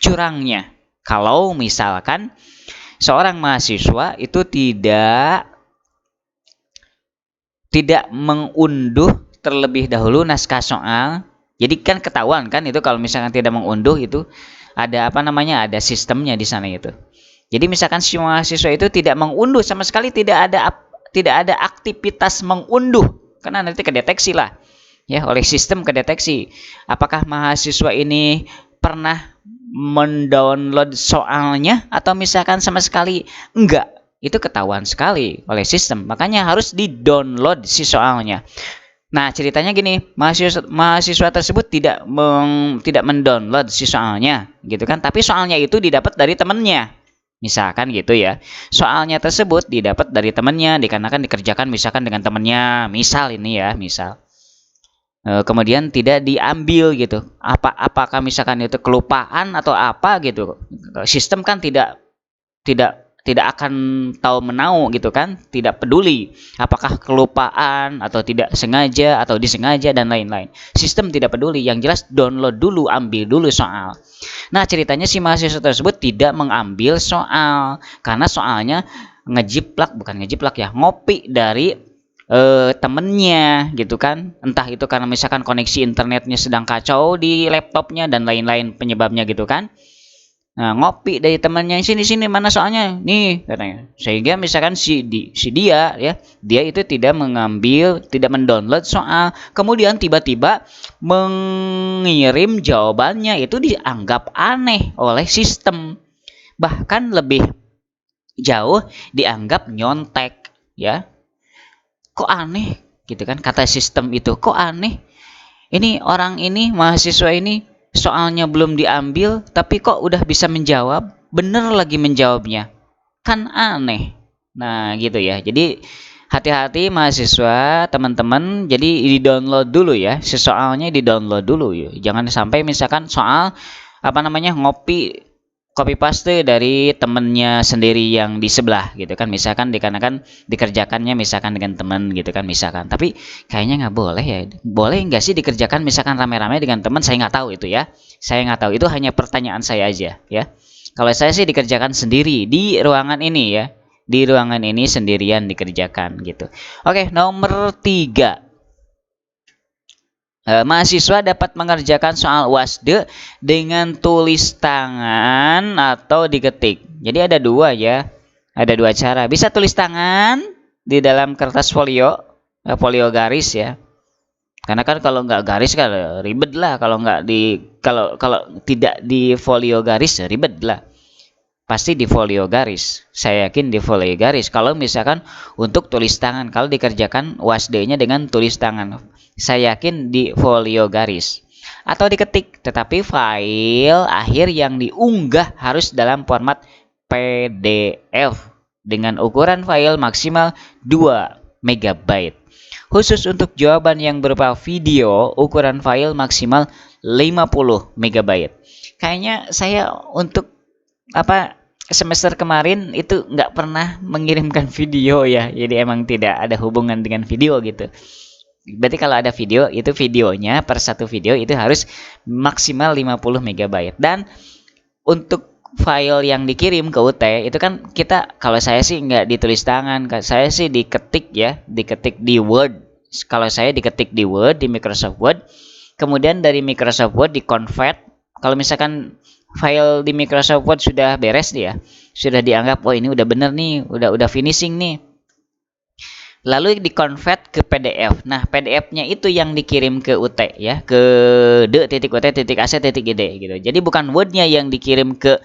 curangnya. Kalau misalkan seorang mahasiswa itu tidak mengunduh terlebih dahulu naskah soal. Jadi kan ketahuan kan itu kalau misalkan tidak mengunduh itu ada apa namanya, ada sistemnya di sana itu. Jadi misalkan si mahasiswa itu tidak mengunduh sama sekali, tidak ada aktivitas mengunduh, karena nanti kedeteksi lah ya oleh sistem, kedeteksi apakah mahasiswa ini pernah mendownload soalnya atau misalkan sama sekali enggak. Itu ketahuan sekali oleh sistem, makanya harus di-download si soalnya. Nah, ceritanya gini, mahasiswa tersebut tidak mendownload si soalnya, gitu kan? Tapi soalnya itu didapat dari temannya, misalkan gitu ya. Soalnya tersebut didapat dari temannya, dikarenakan dikerjakan misalkan dengan temannya, misal ini ya, misal. Kemudian tidak diambil gitu. Apakah misalkan itu kelupaan atau apa gitu? Sistem kan tidak akan tahu menau gitu kan, tidak peduli apakah kelupaan atau tidak sengaja atau disengaja dan lain-lain. Sistem tidak peduli, yang jelas download dulu, ambil dulu soal. Nah, ceritanya si mahasiswa tersebut tidak mengambil soal karena soalnya bukan ngejiplak ya, ngopi dari temennya gitu kan. Entah itu karena misalkan koneksi internetnya sedang kacau di laptopnya dan lain-lain penyebabnya gitu kan. Nah, ngopi dari temannya, sini mana soalnya nih katanya. Sehingga misalkan si dia ya, dia itu tidak mendownload soal, kemudian tiba-tiba mengirim jawabannya, itu dianggap aneh oleh sistem. Bahkan lebih jauh dianggap nyontek ya. Kok aneh gitu kan, kata sistem itu, kok aneh. Ini orang ini, mahasiswa ini soalnya belum diambil, tapi kok udah bisa menjawab, bener lagi menjawabnya, kan aneh. Nah gitu ya, jadi hati-hati mahasiswa teman-teman, jadi di-download dulu ya, soalnya di-download dulu ya. Jangan sampai misalkan soal apa namanya ngopi copy paste dari temennya sendiri yang di sebelah gitu kan, misalkan dikarenakan dikerjakannya misalkan dengan teman gitu kan misalkan, tapi kayaknya nggak boleh ya. Boleh nggak sih dikerjakan misalkan rame-rame dengan teman? Saya nggak tahu itu ya, saya nggak tahu, itu hanya pertanyaan saya aja ya. Kalau saya sih dikerjakan sendiri di ruangan ini ya, di ruangan ini sendirian dikerjakan gitu. Oke, nomor 3. Mahasiswa dapat mengerjakan soal UASD dengan tulis tangan atau diketik. Jadi ada dua ya, ada dua cara. Bisa tulis tangan di dalam kertas folio, folio garis ya. Karena kan kalau nggak garis kan ribet lah, kalau tidak di folio garis ribet lah. pasti di folio garis. Saya yakin di folio garis. Kalau misalkan untuk tulis tangan, kalau dikerjakan UASD-nya dengan tulis tangan, saya yakin di folio garis. Atau diketik, tetapi file akhir yang diunggah harus dalam format PDF dengan ukuran file maksimal 2 MB. Khusus untuk jawaban yang berupa video, ukuran file maksimal 50 MB. Kayaknya saya untuk semester kemarin itu nggak pernah mengirimkan video ya, jadi emang tidak ada hubungan dengan video gitu. Berarti kalau ada video, itu videonya per satu video itu harus maksimal 50 MB. Dan untuk file yang dikirim ke UT itu kan kita, kalau saya sih nggak ditulis tangan, saya sih diketik ya, diketik di Word. Kalau saya diketik di Word, di Microsoft Word, kemudian dari Microsoft Word di-convert. Kalau misalkan file di Microsoft Word sudah beres ya, sudah dianggap oh ini udah bener nih, udah finishing nih, lalu di-convert ke PDF. Nah, PDF-nya itu yang dikirim ke UT ya, ke d.ut.ac.id gitu. Jadi bukan Word-nya yang dikirim ke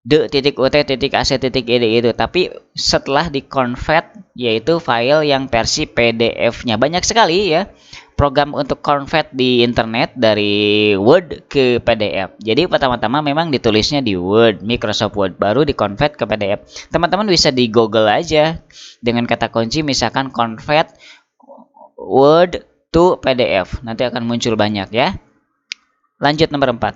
d.ut.ac.id itu, tapi setelah di-convert, yaitu file yang versi PDF-nya. Banyak sekali ya program untuk convert di internet dari Word ke PDF. Jadi pertama-tama memang ditulisnya di Word, Microsoft Word, baru di-convert ke PDF. Teman-teman bisa di Google aja dengan kata kunci misalkan convert Word to PDF. Nanti akan muncul banyak ya. Lanjut nomor 4.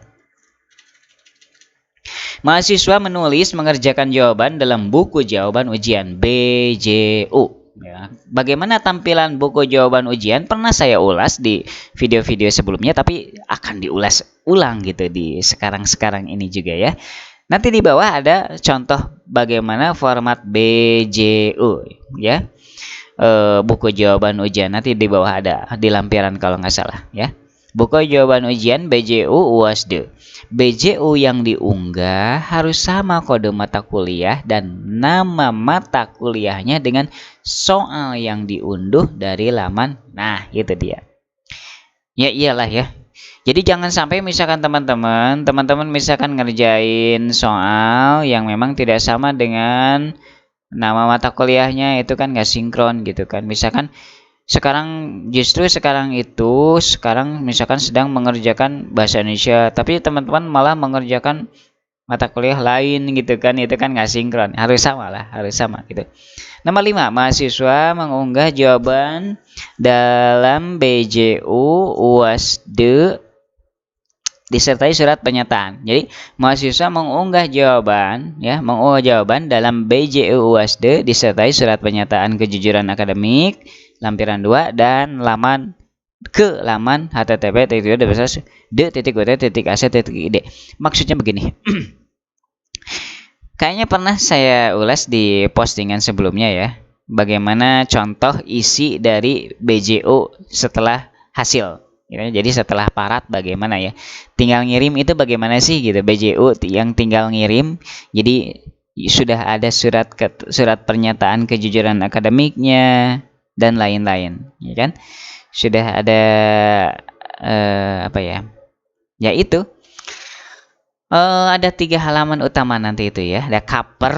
Mahasiswa menulis mengerjakan jawaban dalam buku jawaban ujian BJU. Ya. Bagaimana tampilan buku jawaban ujian pernah saya ulas di video-video sebelumnya, tapi akan diulas ulang gitu di sekarang-sekarang ini juga ya. Nanti di bawah ada contoh bagaimana format BJU ya. Buku jawaban ujian nanti di bawah ada di lampiran kalau nggak salah ya. Buku jawaban ujian BJU UASD. BJU yang diunggah harus sama kode mata kuliah dan nama mata kuliahnya dengan soal yang diunduh dari laman. Nah, itu dia. Ya iyalah ya. Jadi jangan sampai misalkan teman-teman misalkan ngerjain soal yang memang tidak sama dengan nama mata kuliahnya, itu kan nggak sinkron gitu kan. Misalkan sekarang misalkan sedang mengerjakan bahasa Indonesia, tapi teman-teman malah mengerjakan mata kuliah lain gitu kan, itu kan nggak sinkron. Harus sama gitu. Nomor 5, mahasiswa mengunggah jawaban dalam BJU UASD disertai surat pernyataan. Jadi mahasiswa mengunggah jawaban dalam BJU UASD disertai surat pernyataan kejujuran akademik lampiran 2 dan laman http://d.ut.ac.id. Maksudnya begini. Kayaknya pernah saya ulas di postingan sebelumnya ya, bagaimana contoh isi dari BJU setelah hasil. Jadi setelah parat bagaimana ya, tinggal ngirim itu bagaimana sih gitu. BJU yang tinggal ngirim, jadi sudah ada surat pernyataan kejujuran akademiknya dan lain-lain, ya kan? Sudah ada ya itu ada 3 halaman utama nanti itu ya. Ada cover,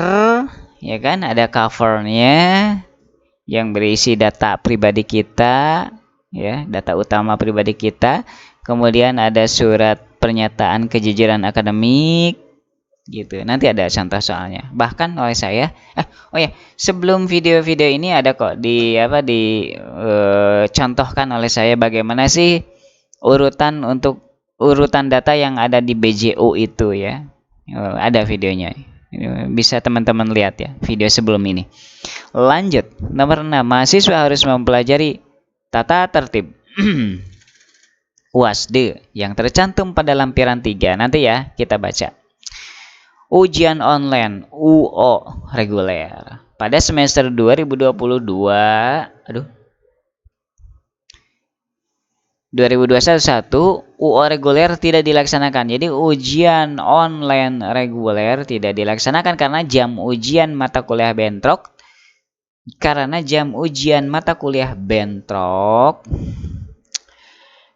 ya kan? Ada covernya yang berisi data pribadi kita, ya, data utama pribadi kita. Kemudian ada surat pernyataan kejujuran akademik, gitu. Nanti ada contoh soalnya. Bahkan oleh saya, sebelum video-video ini ada kok contohkan oleh saya bagaimana sih urutan data yang ada di BJU itu ya. Ada videonya. Bisa teman-teman lihat ya video sebelum ini. Lanjut, nomor 6, mahasiswa harus mempelajari tata tertib UASD yang tercantum pada lampiran 3. Nanti ya kita baca. Ujian online UO reguler pada semester 2021 UO reguler tidak dilaksanakan. Jadi ujian online reguler tidak dilaksanakan karena jam ujian mata kuliah bentrok.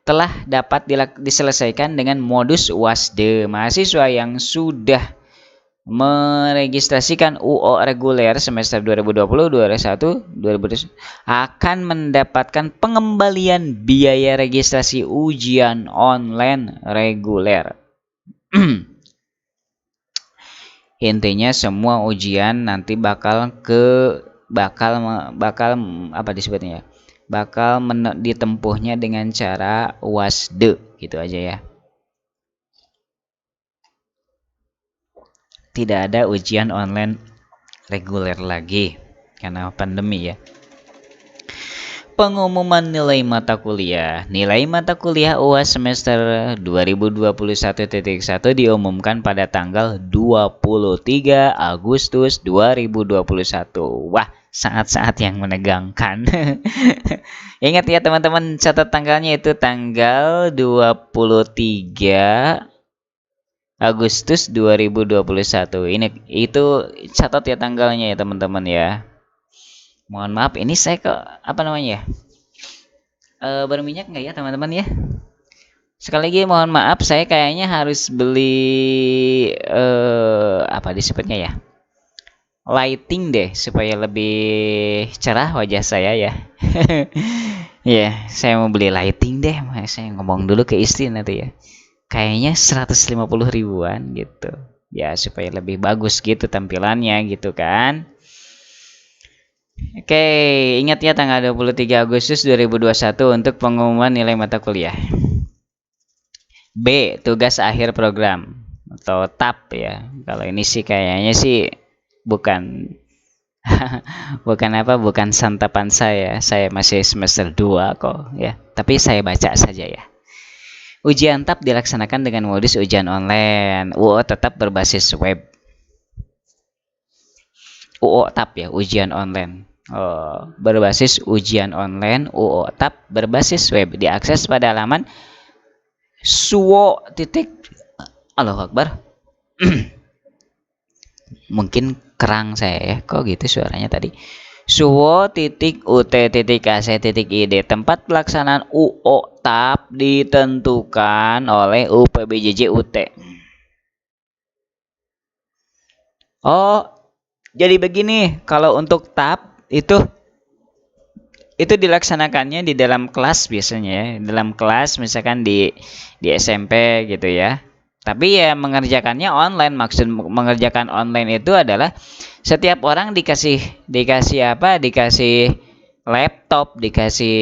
Telah dapat diselesaikan dengan modus UASD. Mahasiswa yang sudah meregistrasikan UO reguler semester 2020, 2021, 2020 akan mendapatkan pengembalian biaya registrasi ujian online reguler. Intinya semua ujian nanti bakal apa disebutnya ya? Bakal ditempuhnya dengan cara UASDE gitu aja ya. Tidak ada ujian online reguler lagi karena pandemi ya. Pengumuman nilai mata kuliah. Nilai mata kuliah UAS semester 2021.1 diumumkan pada tanggal 23 Agustus 2021. Wah, saat-saat yang menegangkan. Ingat ya teman-teman, catat tanggalnya itu tanggal 23 Agustus 2021. Itu catat ya tanggalnya ya teman-teman ya. Mohon maaf, ini saya ke apa namanya ya? Berminyak nggak ya teman-teman ya? Sekali lagi mohon maaf, saya kayaknya harus beli apa disebutnya ya? Lighting deh supaya lebih cerah wajah saya ya. Ya, saya mau beli lighting deh. Saya ngomong dulu ke istri nanti ya. Kayaknya 150 ribuan gitu. Ya, supaya lebih bagus gitu tampilannya gitu kan. Oke, ingat ya tanggal 23 Agustus 2021 untuk pengumuman nilai mata kuliah. B. Tugas akhir program atau TAP ya. Kalau ini sih kayaknya sih bukan bukan santapan saya. Saya masih semester 2 kok ya. Tapi saya baca saja ya. Ujian TAP dilaksanakan dengan modus ujian online. UO tetap berbasis web. UO TAP ya, ujian online. Berbasis ujian online UO TAP berbasis web diakses pada halaman suwo titik Allahu Akbar. Mungkin kerang saya ya, kok gitu suaranya tadi. suwo.ut.ac.id tempat pelaksanaan UO TAP ditentukan oleh UPBJJ UT. Oh, jadi begini, kalau untuk TAP itu dilaksanakannya di dalam kelas biasanya ya, dalam kelas misalkan di SMP gitu ya. Tapi ya mengerjakannya online. Maksud mengerjakan online itu adalah setiap orang dikasih laptop, dikasih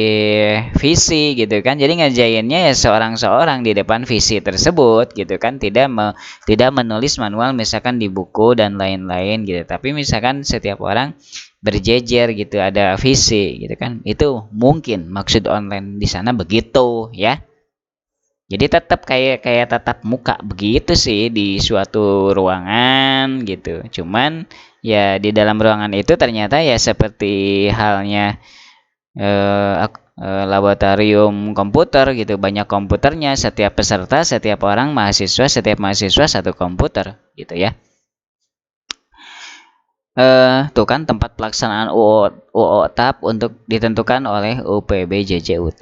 visi gitu kan. Jadi ngerjainnya ya seorang-seorang di depan visi tersebut gitu kan. Tidak menulis manual misalkan di buku dan lain-lain gitu. Tapi misalkan setiap orang berjejer gitu, ada visi gitu kan. Itu mungkin maksud online di sana begitu ya. Jadi tetap kayak tatap muka begitu sih di suatu ruangan gitu. Cuman ya di dalam ruangan itu ternyata ya seperti halnya laboratorium komputer gitu. Banyak komputernya, setiap peserta, setiap orang setiap mahasiswa satu komputer gitu ya. Tuh kan tempat pelaksanaan UO TAP untuk ditentukan oleh UPBJJUT.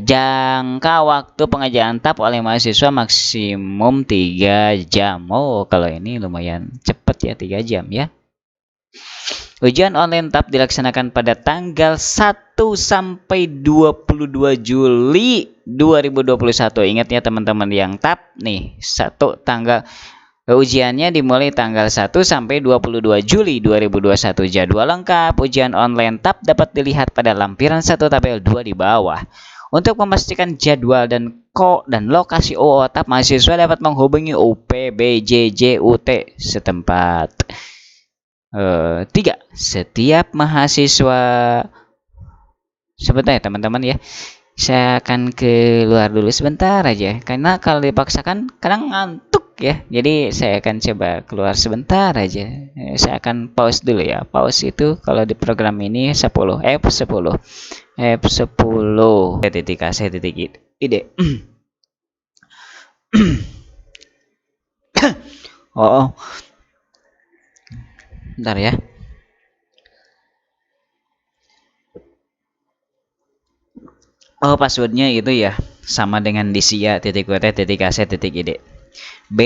Jangka waktu pengerjaan TAP oleh mahasiswa maksimum 3 jam. Oh, kalau ini lumayan cepat ya, 3 jam ya. Ujian online TAP dilaksanakan pada tanggal 1 sampai 22 Juli 2021. Ingat ya teman-teman yang TAP nih, tanggal ujiannya dimulai tanggal 1 sampai 22 Juli 2021. Jadwal lengkap ujian online TAP dapat dilihat pada lampiran 1 tabel 2 di bawah. Untuk memastikan jadwal dan lokasi UO TAP, mahasiswa dapat menghubungi UPBJJUT setempat. 3. Setiap mahasiswa sebentar ya teman-teman ya. Saya akan keluar dulu sebentar aja karena kalau dipaksakan kadang ngantuk ya. Jadi saya akan coba keluar sebentar aja. Saya akan pause dulu ya. Pause itu kalau di program ini F10 titik ide. Oh, bentar ya. Oh, passwordnya itu ya sama dengan disia.ut.ac.id. B.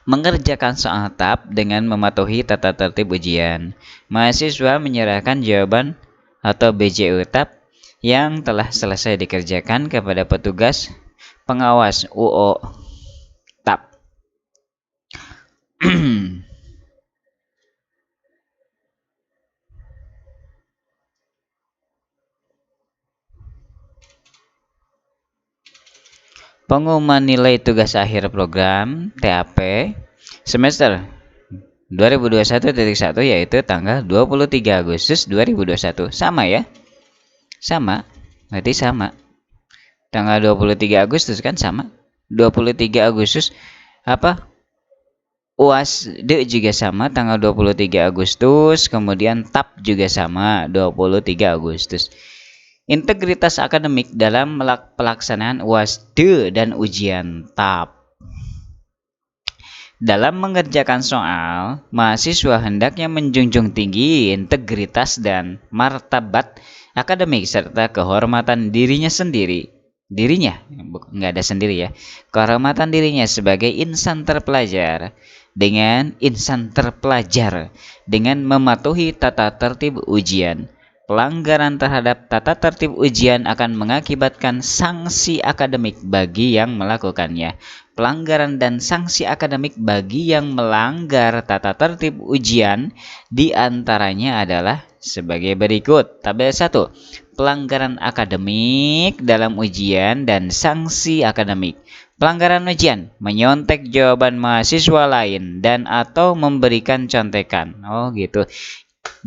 mengerjakan soal tab dengan mematuhi tata tertib ujian. Mahasiswa menyerahkan jawaban atau BJU tab yang telah selesai dikerjakan kepada petugas pengawas UO tab. Pengumuman nilai tugas akhir program TAP semester 2021.1 yaitu tanggal 23 Agustus 2021. Sama ya? Sama. Berarti sama. Tanggal 23 Agustus kan sama. 23 Agustus apa? UAS D juga sama tanggal 23 Agustus, kemudian TAP juga sama 23 Agustus. Integritas akademik dalam pelaksanaan UAS D dan ujian TAP. Dalam mengerjakan soal, mahasiswa hendaknya menjunjung tinggi integritas dan martabat akademik serta kehormatan dirinya sendiri. Dirinya, nggak ada sendiri ya. Kehormatan dirinya sebagai insan terpelajar dengan mematuhi tata tertib ujian. Pelanggaran terhadap tata tertib ujian akan mengakibatkan sanksi akademik bagi yang melakukannya. Pelanggaran dan sanksi akademik bagi yang melanggar tata tertib ujian diantaranya adalah sebagai berikut. Tabel 1. Pelanggaran akademik dalam ujian dan sanksi akademik. Pelanggaran ujian, menyontek jawaban mahasiswa lain dan atau memberikan contekan. Oh gitu.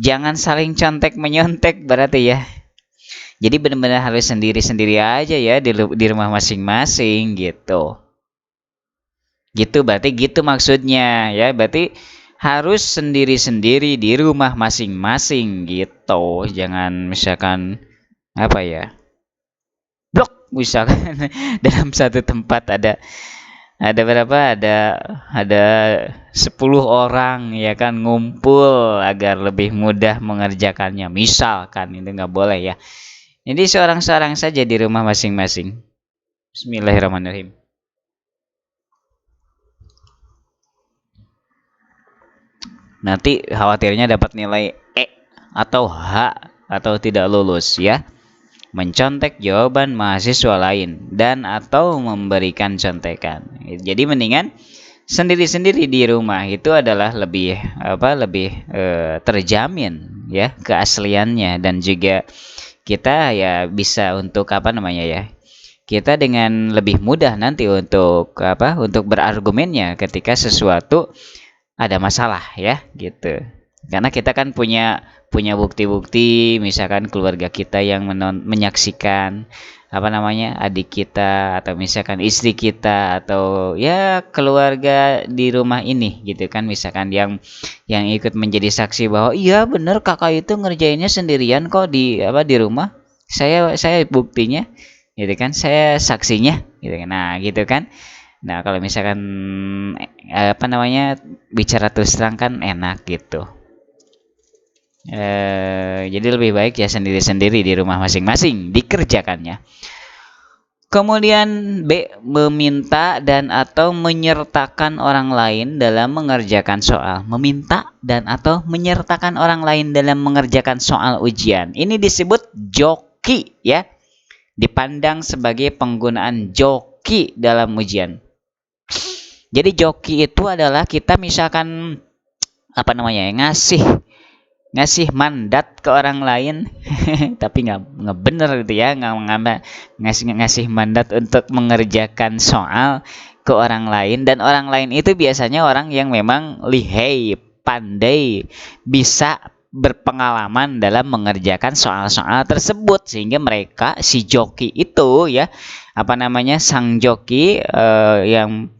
Jangan saling contek menyontek berarti ya. Jadi benar-benar harus sendiri-sendiri aja ya di rumah masing-masing gitu. Gitu berarti gitu maksudnya ya. Berarti harus sendiri-sendiri di rumah masing-masing gitu. Jangan misalkan apa ya? Blok misalkan dalam satu tempat ada berapa? Ada 10 orang ya kan ngumpul agar lebih mudah mengerjakannya. Misalkan itu nggak boleh ya. Jadi seorang-seorang saja di rumah masing-masing. Bismillahirrahmanirrahim. Nanti khawatirnya dapat nilai E atau H atau tidak lulus ya. Mencontek jawaban mahasiswa lain dan atau memberikan contekan. Jadi mendingan sendiri-sendiri di rumah itu adalah lebih terjamin ya keasliannya, dan juga kita ya bisa untuk kita dengan lebih mudah nanti untuk berargumennya ketika sesuatu ada masalah ya gitu. Karena kita kan punya bukti-bukti, misalkan keluarga kita yang menyaksikan adik kita atau misalkan istri kita atau ya keluarga di rumah ini gitu kan, misalkan yang ikut menjadi saksi bahwa iya bener kakak itu ngerjainnya sendirian kok di rumah. Saya buktinya gitu kan, saya saksinya gitu kan. Nah, gitu kan. Nah, kalau misalkan bicara terus terang kan enak gitu. Jadi lebih baik ya sendiri-sendiri di rumah masing-masing dikerjakannya. Kemudian B. Meminta dan atau menyertakan orang lain dalam mengerjakan soal. Meminta dan atau menyertakan orang lain dalam mengerjakan soal ujian. Ini disebut joki ya. Dipandang sebagai penggunaan joki dalam ujian. Jadi joki itu adalah kita misalkan ngasih mandat ke orang lain tapi nggak bener gitu ya, nggak ngasih mandat untuk mengerjakan soal ke orang lain, dan orang lain itu biasanya orang yang memang lihai, pandai, bisa berpengalaman dalam mengerjakan soal-soal tersebut, sehingga mereka si joki itu ya sang joki yang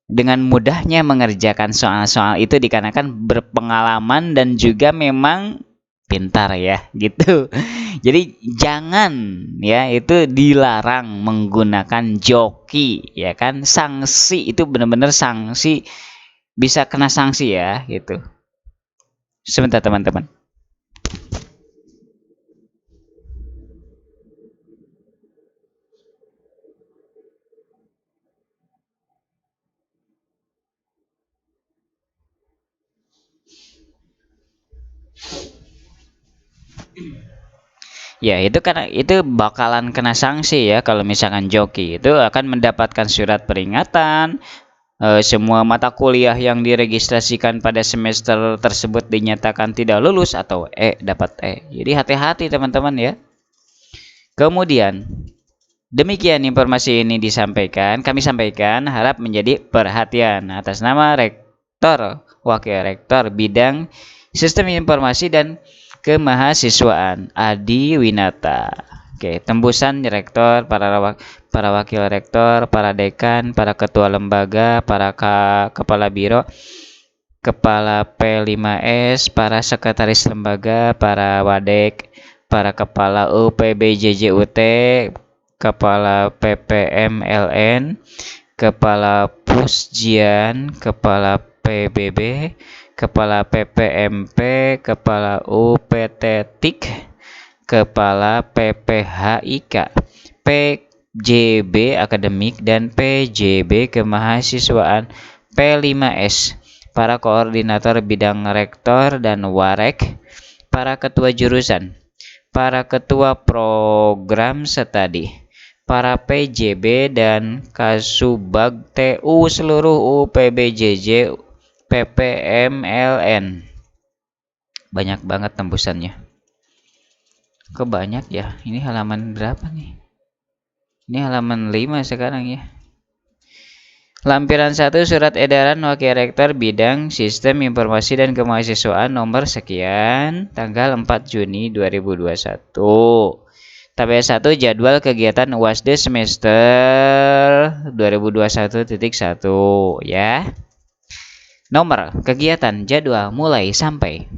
dengan mudahnya mengerjakan soal-soal itu dikarenakan berpengalaman dan juga memang pintar ya gitu. Jadi jangan ya, itu dilarang menggunakan joki ya kan. Sanksi itu benar-benar sanksi, bisa kena sanksi ya gitu. Sebentar teman-teman. Ya, itu karena itu bakalan kena sanksi ya kalau misalkan joki. Itu akan mendapatkan surat peringatan. Semua mata kuliah yang diregistrasikan pada semester tersebut dinyatakan tidak lulus atau dapat E. Jadi hati-hati teman-teman ya. Kemudian, demikian informasi ini kami sampaikan harap menjadi perhatian atas nama Rektor, Wakil Rektor Bidang Sistem Informasi dan Kemahasiswaan Adi Winata. Oke, tembusan Rektor, para wakil rektor, para dekan, para ketua lembaga, para kepala biro, kepala P5S, para sekretaris lembaga, para wadek, para kepala UPBJJUT, kepala PPMLN, kepala Pusjian, kepala PBB, kepala PPMP, kepala UPT-TIK, kepala PPHIK, PJB Akademik, dan PJB Kemahasiswaan P5S, para koordinator bidang rektor dan warek, para ketua jurusan, para ketua program studi, para PJB dan Kasubag TU seluruh UPBJJ PPMLN. Banyak banget tembusannya. Kebanyak ya. Ini halaman berapa nih? Ini halaman 5 sekarang ya. Lampiran 1 Surat Edaran Wakil Rektor Bidang Sistem Informasi dan Kemahasiswaan nomor sekian tanggal 4 Juni 2021. Tabel 1 Jadwal kegiatan UASD semester 2021.1 ya. Nomor kegiatan jadwal mulai sampai.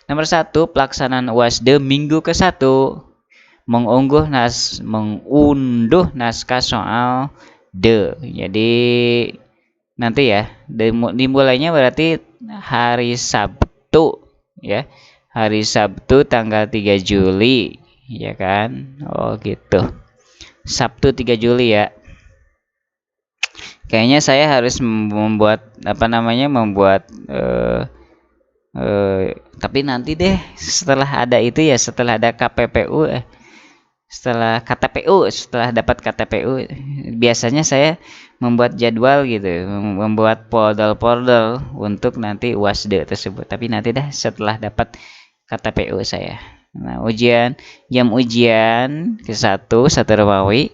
Nomor 1 pelaksanaan UASD minggu ke-1. Mengunduh naskah soal Jadi nanti ya dimulainya berarti hari Sabtu ya. Hari Sabtu tanggal 3 Juli ya kan. Oh gitu. Sabtu 3 Juli ya. Kayaknya saya harus membuat tapi nanti deh setelah ada itu ya, setelah ada setelah dapat KTPU biasanya saya membuat jadwal gitu, membuat folder untuk nanti UASD tersebut. Tapi nanti dah setelah dapat KTPU saya. Nah, jam ujian ke-1 satu Romawi,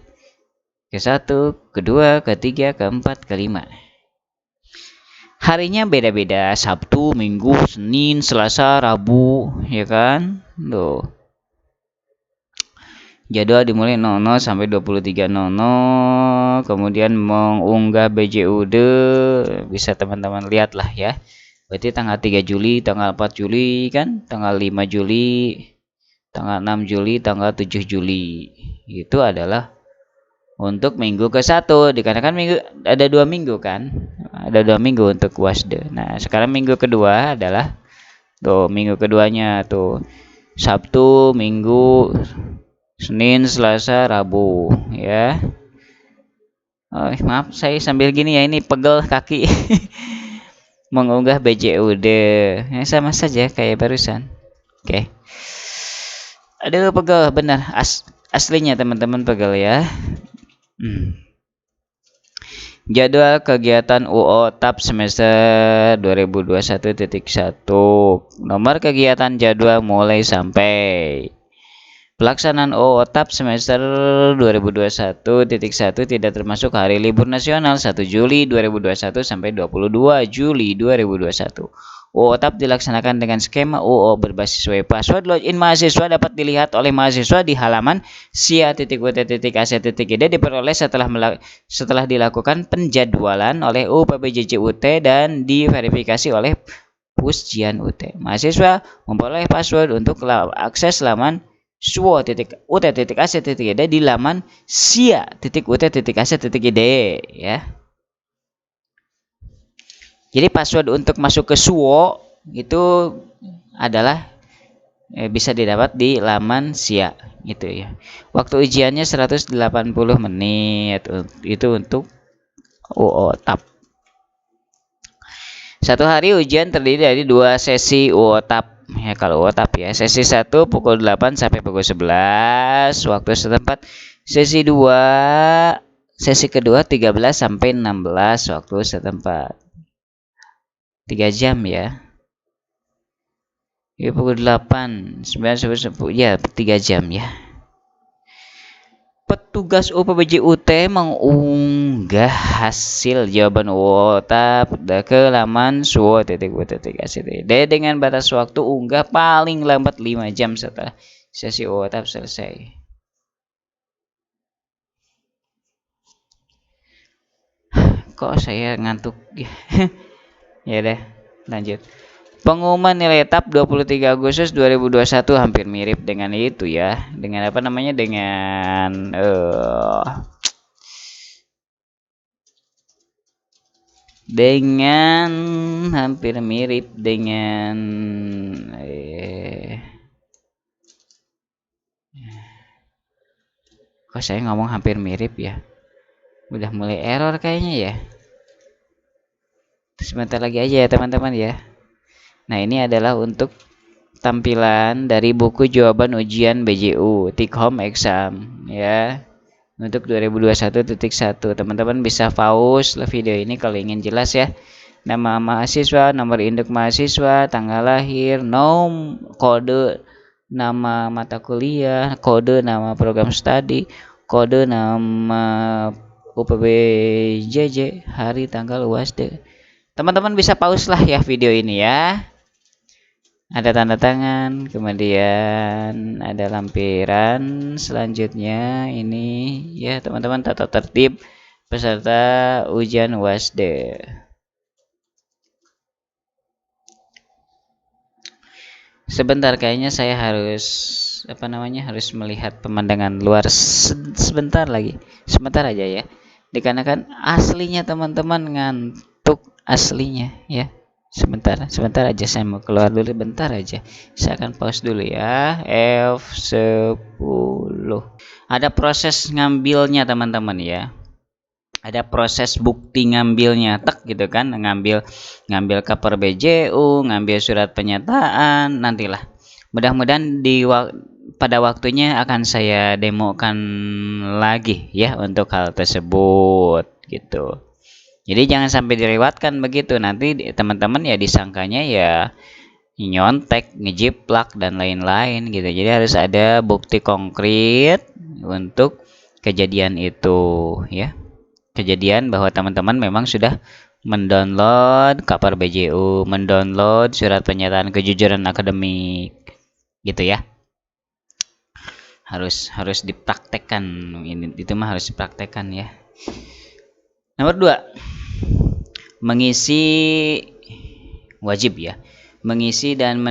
ke-1, ke-2, ke-3, ke-4, ke-5. Harinya beda-beda, Sabtu, Minggu, Senin, Selasa, Rabu, ya kan? Tuh. Jadwal dimulai 00 sampai 23.00. Kemudian mengunggah BJUD bisa teman-teman lihat lah ya. Berarti tanggal 3 Juli, tanggal 4 Juli kan, tanggal 5 Juli, tanggal 6 Juli, tanggal 7 Juli. Itu adalah untuk minggu ke-1, dikarenakan minggu ada 2 minggu kan. Ada 2 minggu untuk UASD. Nah, sekarang minggu kedua adalah minggu keduanya tuh Sabtu, Minggu, Senin, Selasa, Rabu ya. Maaf saya sambil gini ya, ini pegel kaki. Mengunggah BJUD ya, sama saja kayak barusan. Oke. Aduh pegel benar, aslinya teman-teman pegel ya. Jadwal kegiatan UOTAP semester 2021.1. Nomor kegiatan jadwal mulai sampai. Pelaksanaan OOTAP semester 2021.1 tidak termasuk hari libur nasional 1 Juli 2021 sampai 22 Juli 2021. OOTAP dilaksanakan dengan skema UO berbasis web. Password login mahasiswa dapat dilihat oleh mahasiswa di halaman sia.ut.ac.id diperoleh setelah dilakukan penjadwalan oleh UPBJJUT dan diverifikasi oleh Pusjian UT. Mahasiswa memperoleh password untuk akses laman suwo.ut.ac.id di laman sia.ut.ac.id ya. Jadi password untuk masuk ke Suwo itu adalah bisa didapat di laman SIA gitu ya. Waktu ujiannya 180 menit itu untuk UOTAP. Satu hari ujian terdiri dari 2 sesi UOTAP Ya kalau OTAP ya. Sesi 1 pukul 8 sampai pukul 11 waktu setempat. Sesi 2 sesi kedua 13 sampai 16 waktu setempat. 3 jam ya. Ya pukul 8, 9 sampai 10 ya 3 jam ya. Petugas UPBJ-UT mengunggah hasil jawaban WhatsApp ke laman suwo.bu.ac.id dengan batas waktu unggah paling lambat 5 jam setelah sesi WhatsApp selesai. Kok saya ngantuk? Ya deh, lanjut. Pengumuman nilai TAP 23 Agustus 2021 hampir mirip dengan itu ya. Dengan apa namanya? Dengan hampir mirip dengan kok saya ngomong hampir mirip ya. Udah mulai error kayaknya ya. Sebentar lagi aja ya teman-teman ya. Nah, ini adalah untuk tampilan dari buku jawaban ujian BJU Take Home Exam ya. Untuk 2021.1 teman-teman bisa pause video ini kalau ingin jelas ya. Nama mahasiswa, nomor induk mahasiswa, tanggal lahir, kode nama mata kuliah, kode nama program studi, kode nama UPBJJ, hari tanggal UAS. Teman-teman bisa pause lah ya video ini ya. Ada tanda tangan, kemudian ada lampiran selanjutnya ini ya teman-teman, tata tertib peserta ujian UASD. Sebentar, kayaknya saya harus harus melihat pemandangan luar sebentar lagi. Sebentar aja ya. Dikarenakan aslinya teman-teman ngantuk aslinya ya. Sebentar aja, saya mau keluar dulu bentar aja. Saya akan pause dulu ya. F10. Ada proses ngambilnya teman-teman ya. Ada proses bukti ngambilnya, tak gitu kan, ngambil cover BJU, ngambil surat pernyataan, nantilah. Mudah-mudahan pada waktunya akan saya demokan lagi ya untuk hal tersebut gitu. Jadi jangan sampai dilewatkan begitu, nanti teman-teman ya disangkanya ya nyontek, ngejiplak dan lain-lain gitu. Jadi harus ada bukti konkret untuk kejadian itu ya. Kejadian bahwa teman-teman memang sudah mendownload cover BJU, mendownload surat pernyataan kejujuran akademik gitu ya. Harus dipraktekkan, itu mah harus dipraktekkan ya. Nomor 2, mengisi wajib ya, mengisi dan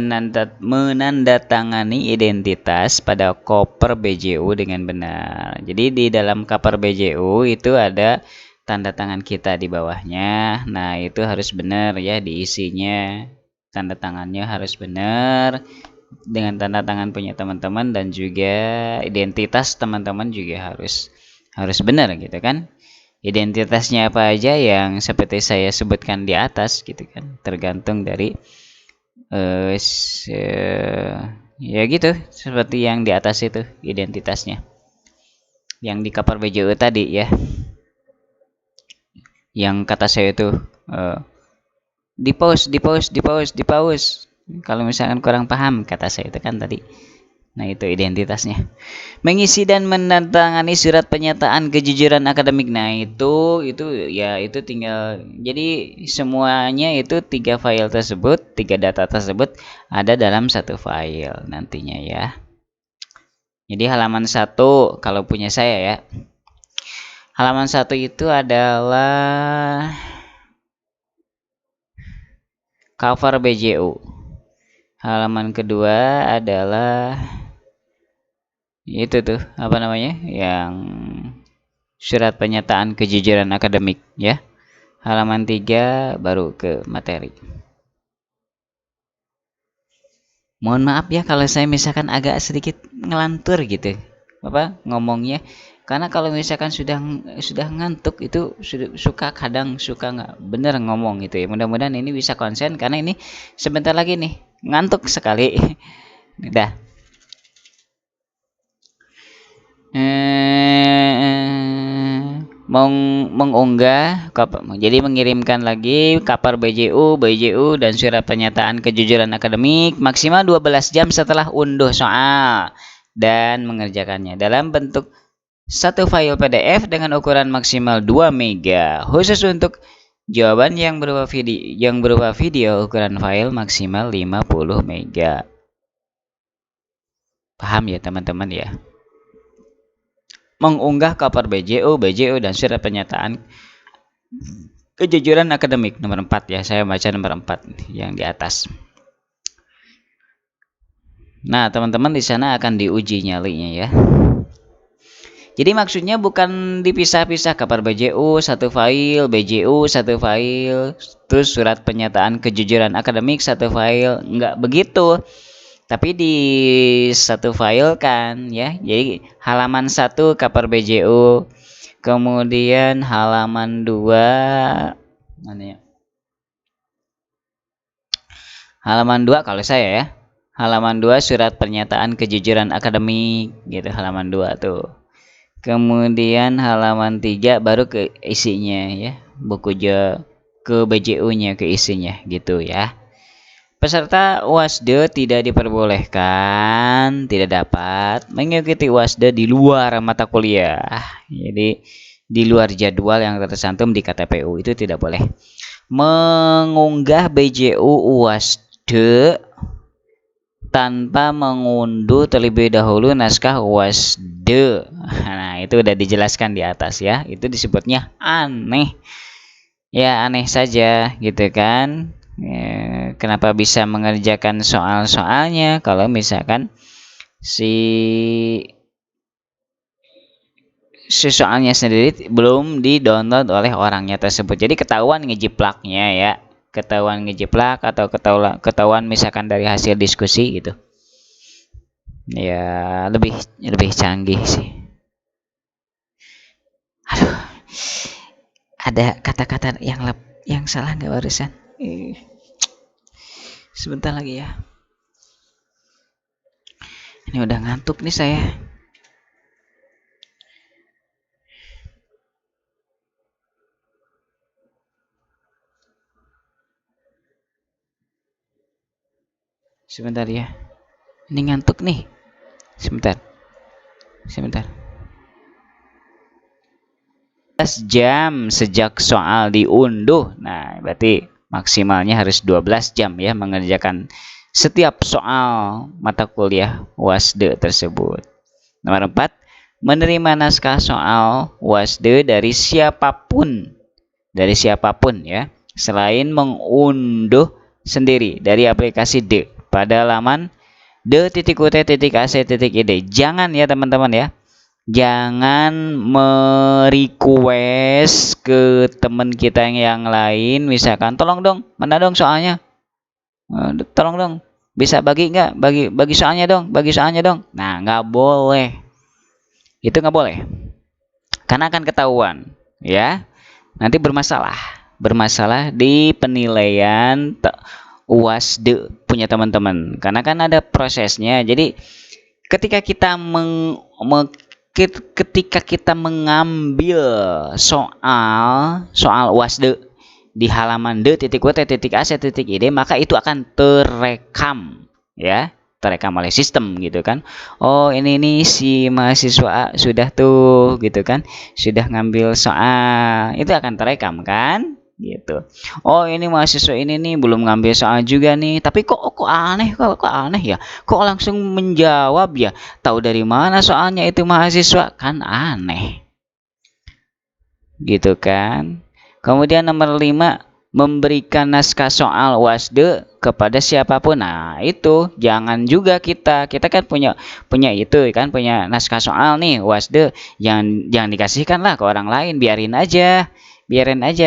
menandatangani identitas pada koper BJU dengan benar. Jadi di dalam koper BJU itu ada tanda tangan kita di bawahnya. Nah, itu harus benar ya diisinya. Tanda tangannya harus benar dengan tanda tangan punya teman-teman, dan juga identitas teman-teman juga harus benar gitu kan. Identitasnya apa aja yang seperti saya sebutkan di atas gitu kan, tergantung dari ya gitu, seperti yang di atas itu identitasnya yang di cover BJU tadi ya, yang kata saya itu di pause kalau misalkan kurang paham, kata saya itu kan tadi. Nah, itu identitasnya. Mengisi dan menandatangani surat pernyataan kejujuran akademik. Nah, itu ya itu tinggal, jadi semuanya itu 3 file tersebut, 3 data tersebut ada dalam satu file nantinya ya. Jadi halaman 1 kalau punya saya ya. Halaman 1 itu adalah cover BJU. Halaman kedua adalah itu tuh yang surat pernyataan kejujuran akademik ya. Halaman 3 baru ke materi. Mohon maaf ya kalau saya misalkan agak sedikit ngelantur gitu ngomongnya. Karena kalau misalkan sudah ngantuk itu kadang suka nggak bener ngomong gitu ya. Mudah-mudahan ini bisa konsen karena ini sebentar lagi nih ngantuk sekali. Udah. Mengunggah jadi mengirimkan lagi kapar BJU dan surat pernyataan kejujuran akademik maksimal 12 jam setelah unduh soal dan mengerjakannya dalam bentuk satu file PDF dengan ukuran maksimal 2 MB. Khusus untuk jawaban yang berupa video ukuran file maksimal 50 MB. Paham ya teman-teman ya? Mengunggah kapar BJU dan surat pernyataan kejujuran akademik nomor 4 ya. Saya baca nomor 4 yang di atas. Nah, teman-teman di sana akan diuji nyalinya ya. Jadi maksudnya bukan dipisah-pisah kapar BJU satu file, BJU satu file, terus surat pernyataan kejujuran akademik satu file, enggak begitu. Tapi di satu file kan ya. Jadi halaman 1 kapar BJU, kemudian halaman 2 mana ya? Halaman 2 kalau saya ya. Halaman 2 surat pernyataan kejujuran akademik gitu, halaman 2 tuh. Kemudian halaman 3 baru ke isinya ya. Buku ke BJU-nya ke isinya gitu ya. Peserta UASDE tidak diperbolehkan, tidak dapat mengikuti UASDE di luar mata kuliah. Jadi di luar jadwal yang tercantum di KTPU itu tidak boleh. Mengunggah BJU UASDE tanpa mengunduh terlebih dahulu naskah UASDE. Nah, itu udah dijelaskan di atas ya. Itu disebutnya aneh. Ya, aneh saja gitu kan. Ya, kenapa bisa mengerjakan soal-soalnya kalau misalkan si soalnya sendiri belum di-download oleh orangnya tersebut. Jadi ketahuan ngejiplaknya ya. Ketahuan ngejiplak atau ketahuan misalkan dari hasil diskusi gitu. Ya, lebih canggih sih. Aduh. Ada kata-kata yang salah nggak barusan? Sebentar lagi ya. Ini udah ngantuk nih saya. Sebentar ya. Ini ngantuk nih. Sebentar. 12 jam sejak soal diunduh. Nah, berarti maksimalnya harus 12 jam ya mengerjakan setiap soal mata kuliah UASDE tersebut. Nomor 4, menerima naskah soal UASDE dari siapapun ya, selain mengunduh sendiri dari aplikasi D pada laman d.ut.ac.id. Jangan ya teman-teman ya. Jangan merequest ke teman kita yang lain, misalkan tolong dong, mana dong soalnya, tolong dong, bisa bagi nggak, bagi soalnya dong, Nah, nggak boleh, itu nggak boleh, karena akan ketahuan ya, nanti bermasalah di penilaian UASDE punya teman-teman, karena kan ada prosesnya. Jadi ketika kita mengambil soal UASDE di halaman d.ut.ac.id, maka itu akan terekam ya, terekam oleh sistem gitu kan. Oh, ini nih si mahasiswa sudah tuh gitu kan, sudah ngambil soal, itu akan terekam kan gitu. Oh, ini mahasiswa ini nih belum ngambil soal juga nih, tapi kok aneh ya, kok langsung menjawab ya, tahu dari mana soalnya itu mahasiswa, kan aneh gitu kan. Kemudian nomor 5, memberikan naskah soal UASDE kepada siapapun. Nah, itu jangan juga kita kan punya itu kan, punya naskah soal nih UASDE, jangan dikasihkan lah ke orang lain, biarin aja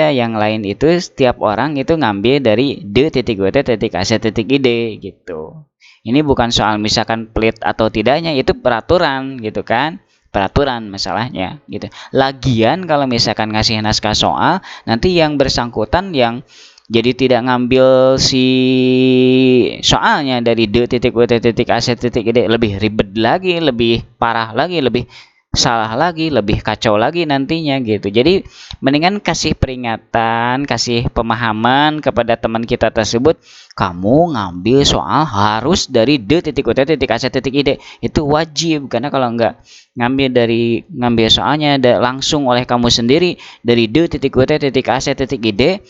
yang lain itu setiap orang itu ngambil dari d.ut.ac.id gitu. Ini bukan soal misalkan pelit atau tidaknya, itu peraturan gitu kan. peraturan masalahnya gitu. Lagian kalau misalkan ngasih naskah soal, nanti yang bersangkutan yang jadi tidak ngambil si soalnya dari D titik U titik A C titik D, lebih ribet lagi, lebih parah lagi, lebih salah lagi, lebih kacau lagi nantinya gitu. Jadi mendingan kasih peringatan, kasih pemahaman kepada teman kita tersebut, kamu ngambil soal harus dari D titik U titik A C titik D, itu wajib. Karena kalau nggak ngambil soalnya langsung oleh kamu sendiri dari D titik U titik A C titik D,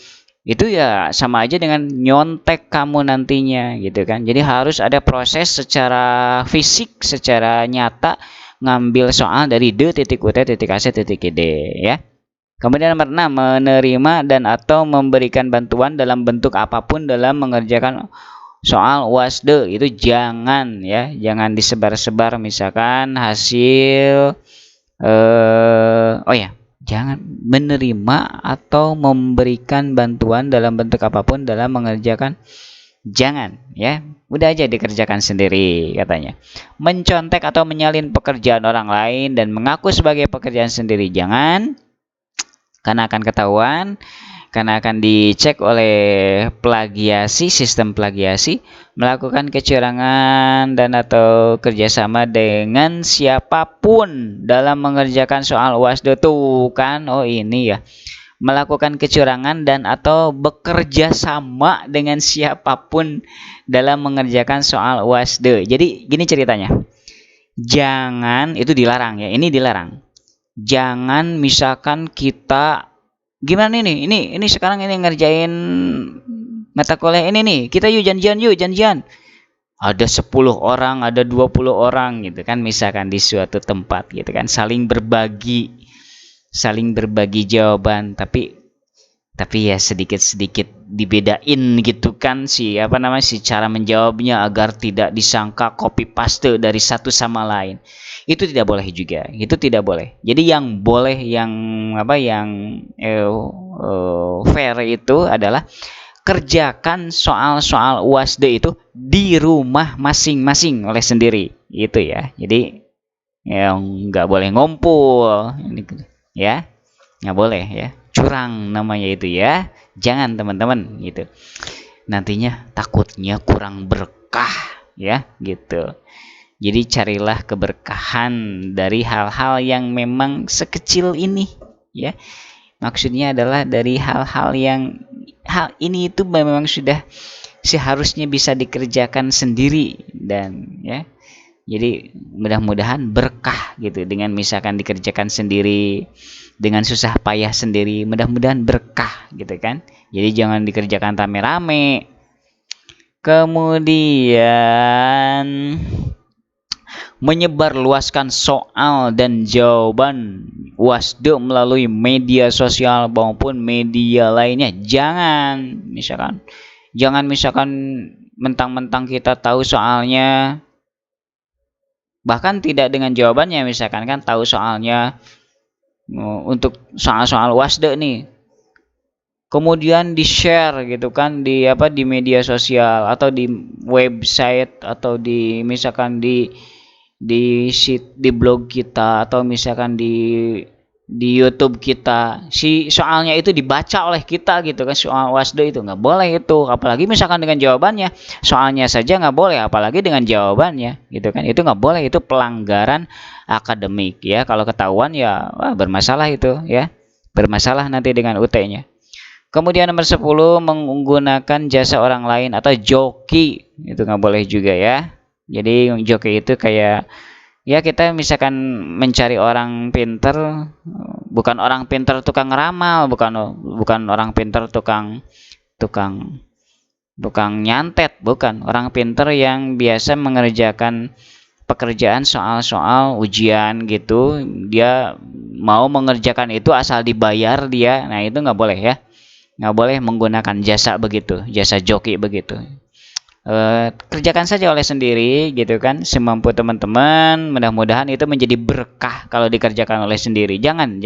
itu ya sama aja dengan nyontek kamu nantinya gitu kan. Jadi harus ada proses secara fisik, secara nyata ngambil soal dari D titik U titik A C titik D ya. Kemudian nomor 6, menerima dan atau memberikan bantuan dalam bentuk apapun dalam mengerjakan soal UASD. Itu jangan ya, jangan disebar-sebar misalkan hasil jangan menerima atau memberikan bantuan dalam bentuk apapun dalam mengerjakan, jangan ya, udah aja dikerjakan sendiri katanya. Mencontek atau menyalin pekerjaan orang lain dan mengaku sebagai pekerjaan sendiri, jangan, karena akan ketahuan, karena akan dicek oleh plagiasi, sistem plagiasi. Melakukan kecurangan dan atau kerjasama dengan siapapun dalam mengerjakan soal UASD, tuh kan, oh ini ya, melakukan kecurangan dan atau bekerja sama dengan siapapun dalam mengerjakan soal UASD. Jadi gini ceritanya, jangan, itu dilarang ya, ini dilarang. Jangan misalkan kita gimana ini sekarang ini ngerjain mata kuliah ini nih, kita yuk janjian. Ada 10 orang, ada 20 orang gitu kan, misalkan di suatu tempat gitu kan, saling berbagi jawaban, tapi ya sedikit dibedain gitu kan si cara menjawabnya, agar tidak disangka copy paste dari satu sama lain. Itu tidak boleh juga, itu tidak boleh. Jadi yang boleh, yang fair itu adalah kerjakan soal-soal UASD itu di rumah masing-masing oleh sendiri gitu ya. Jadi yang nggak boleh ngumpul ya, nggak boleh ya, curang namanya itu ya, jangan teman-teman gitu, nantinya takutnya kurang berkah ya gitu. Jadi carilah keberkahan dari hal-hal yang memang sekecil ini ya. Maksudnya adalah dari hal-hal yang ini itu memang sudah seharusnya bisa dikerjakan sendiri, dan ya, jadi mudah-mudahan berkah gitu dengan misalkan dikerjakan sendiri, dengan susah payah sendiri, mudah-mudahan berkah gitu kan. Jadi jangan dikerjakan rame-rame. Kemudian menyebarluaskan soal dan jawaban UASD melalui media sosial maupun media lainnya. Jangan misalkan mentang-mentang kita tahu soalnya, bahkan tidak dengan jawabannya, misalkan kan tahu soalnya untuk soal-soal UASD nih, kemudian di-share gitu kan di media sosial atau di website atau di misalkan di blog kita atau misalkan di YouTube kita, si soalnya itu dibaca oleh kita gitu kan, soal UASD itu nggak boleh itu, apalagi misalkan dengan jawabannya. Soalnya saja nggak boleh, apalagi dengan jawabannya gitu kan, itu nggak boleh, itu pelanggaran akademik ya. Kalau ketahuan ya bermasalah itu ya, bermasalah nanti dengan UT-nya. Kemudian nomor 10, menggunakan jasa orang lain atau joki, itu nggak boleh juga ya. Jadi joki itu kayak ya, kita misalkan mencari orang pinter, bukan orang pinter tukang ramal, bukan orang pinter tukang nyantet, bukan. Orang pinter yang biasa mengerjakan pekerjaan soal-soal ujian gitu, dia mau mengerjakan itu asal dibayar dia. Nah itu nggak boleh ya, nggak boleh menggunakan jasa begitu, jasa joki begitu. Kerjakan saja oleh sendiri gitu kan, semampu teman-teman. Mudah-mudahan itu menjadi berkah kalau dikerjakan oleh sendiri. Jangan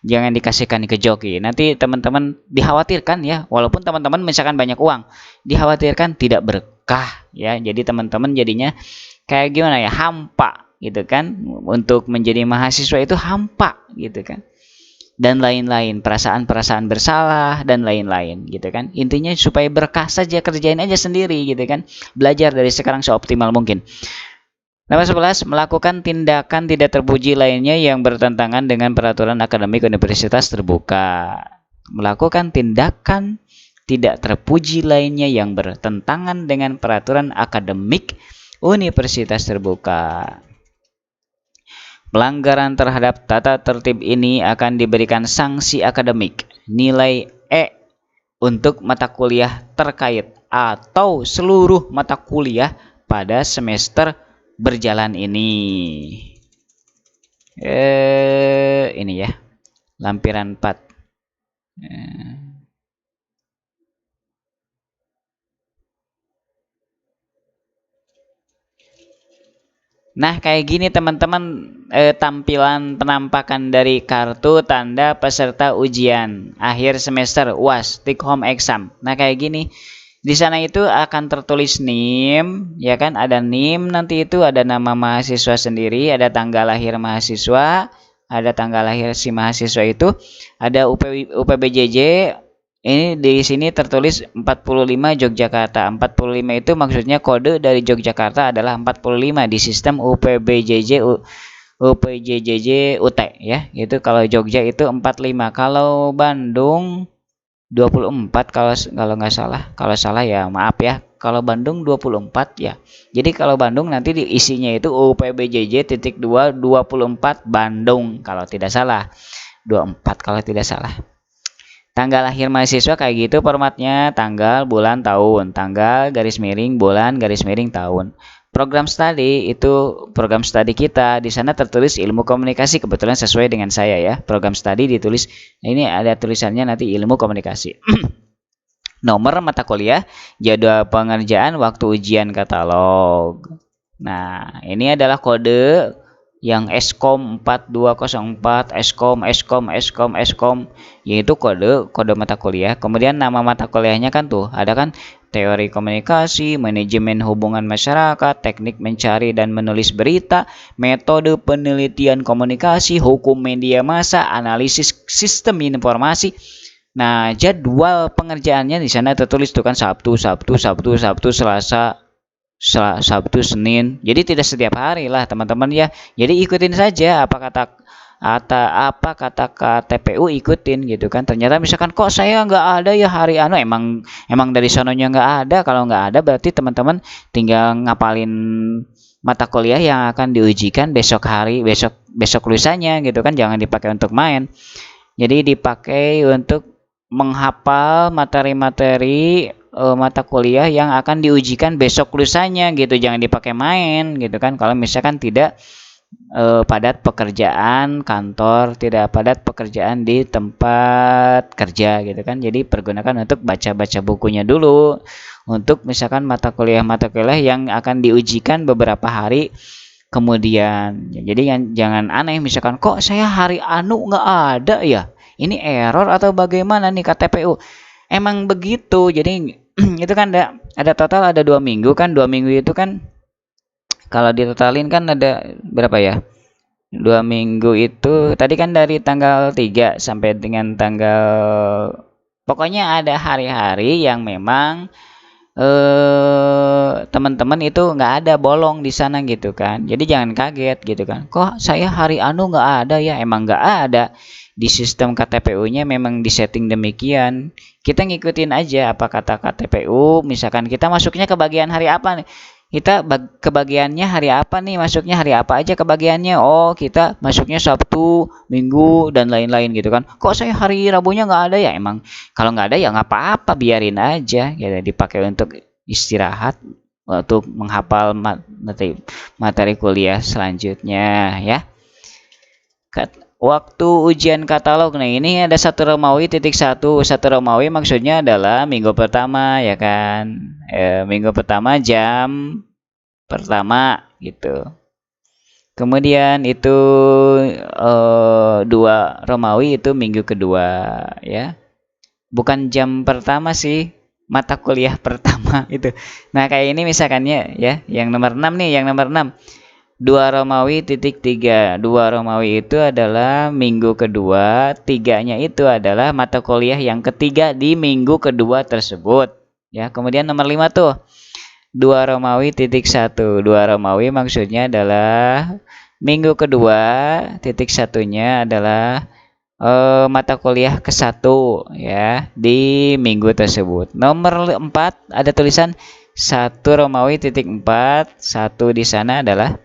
dikasihkan ke joki, nanti teman-teman dikhawatirkan ya, walaupun teman-teman misalkan banyak uang, dikhawatirkan tidak berkah ya. Jadi teman-teman jadinya kayak gimana ya, hampa gitu kan. Untuk menjadi mahasiswa itu hampa gitu kan. Dan lain-lain, perasaan-perasaan bersalah dan lain-lain gitu kan. Intinya supaya berkah saja, kerjain aja sendiri gitu kan. Belajar dari sekarang seoptimal mungkin. Nomor 11, melakukan tindakan tidak terpuji lainnya yang bertentangan dengan peraturan akademik universitas terbuka. Melakukan tindakan tidak terpuji lainnya yang bertentangan dengan peraturan akademik universitas terbuka. Pelanggaran terhadap tata tertib ini akan diberikan sanksi akademik nilai E untuk mata kuliah terkait atau seluruh mata kuliah pada semester berjalan ini. Ini ya, lampiran 4. Nah, kayak gini teman-teman, tampilan penampakan dari kartu tanda peserta ujian akhir semester UAS take home exam. Nah, kayak gini. Di sana itu akan tertulis NIM, ya kan? Ada NIM, nanti itu ada nama mahasiswa sendiri, ada tanggal lahir mahasiswa, ada tanggal lahir si mahasiswa itu, ada UPBJJ. Ini di sini tertulis 45 Yogyakarta. 45 itu maksudnya kode dari Yogyakarta adalah 45 di sistem UPBJJ UPJJJ UT ya. Itu kalau Jogja itu 45. Kalau Bandung 24 kalau nggak salah. Kalau salah ya maaf ya. Kalau Bandung 24 ya. Jadi kalau Bandung nanti isinya itu UPBJJ.2 24 Bandung kalau tidak salah. 24 kalau tidak salah. Tanggal lahir mahasiswa kayak gitu formatnya, tanggal, bulan, tahun. Tanggal, garis miring, bulan, garis miring, tahun. Program studi itu program studi kita. Di sana tertulis ilmu komunikasi, kebetulan sesuai dengan saya ya. Program studi ditulis, ini ada tulisannya nanti ilmu komunikasi. Nomor mata kuliah, jadwal pengerjaan, waktu ujian, katalog. Nah, ini adalah kode yang Eskom 4204, Eskom, yaitu kode mata kuliah. Kemudian nama mata kuliahnya kan tuh, ada kan teori komunikasi, manajemen hubungan masyarakat, teknik mencari dan menulis berita, metode penelitian komunikasi, hukum media massa, analisis sistem informasi. Nah, jadwal pengerjaannya di sana tertulis tuh kan Sabtu, Selasa, Sabtu, Senin. Jadi tidak setiap hari lah teman-teman ya. Jadi ikutin saja apa kata KTPU, ikutin gitu kan. Ternyata misalkan kok saya nggak ada ya hari anu, emang dari sononya nggak ada. Kalau nggak ada berarti teman-teman tinggal ngapalin mata kuliah yang akan diujikan besok lusanya gitu kan. Jangan dipakai untuk main. Jadi dipakai untuk menghafal materi-materi mata kuliah yang akan diujikan besok lusanya gitu. Jangan dipakai main gitu kan. Kalau misalkan tidak padat pekerjaan kantor, tidak padat pekerjaan di tempat kerja gitu kan. Jadi pergunakan untuk baca-baca bukunya dulu untuk misalkan mata kuliah yang akan diujikan beberapa hari kemudian. Jadi jangan aneh misalkan kok saya hari anu nggak ada ya, ini error atau bagaimana nih KTPU. Emang begitu. Jadi itu kan ada total ada 2 minggu kan. 2 minggu itu kan kalau ditotalin kan ada berapa ya? 2 minggu itu tadi kan dari tanggal 3 sampai dengan tanggal, pokoknya ada hari-hari yang memang teman-teman itu nggak ada bolong di sana gitu kan. Jadi jangan kaget gitu kan. Kok saya hari anu nggak ada ya? Emang nggak ada. Di sistem KTPU-nya memang disetting demikian. Kita ngikutin aja apa kata KTPU. Misalkan kita masuknya ke bagian hari apa nih? Kita kebagiannya hari apa nih? Masuknya hari apa aja kebagiannya? Oh, kita masuknya Sabtu, Minggu dan lain-lain gitu kan. Kok saya hari Rabunya nggak ada ya? Emang kalau nggak ada ya nggak apa-apa, biarin aja. Ya dipakai untuk istirahat, untuk menghafal materi kuliah selanjutnya ya. Waktu ujian katalog. Nah, ini ada 1 Romawi titik 1. 1 Romawi maksudnya adalah minggu pertama ya kan. Minggu pertama jam pertama gitu. Kemudian itu 2 Romawi itu minggu kedua ya. Bukan jam pertama sih, mata kuliah pertama itu. Nah, kayak ini misalkannya ya, yang nomor 6 nih, yang nomor 6. 2 Romawi titik 3. 2 Romawi itu adalah minggu kedua, 3-nya itu adalah mata kuliah yang ketiga di minggu kedua tersebut. Ya, kemudian nomor 5 tuh. 2 Romawi titik 1. 2 Romawi maksudnya adalah minggu kedua, titik satunya adalah mata kuliah ke-1 ya di minggu tersebut. Nomor 4 ada tulisan 1 Romawi titik 4. 1 di sana adalah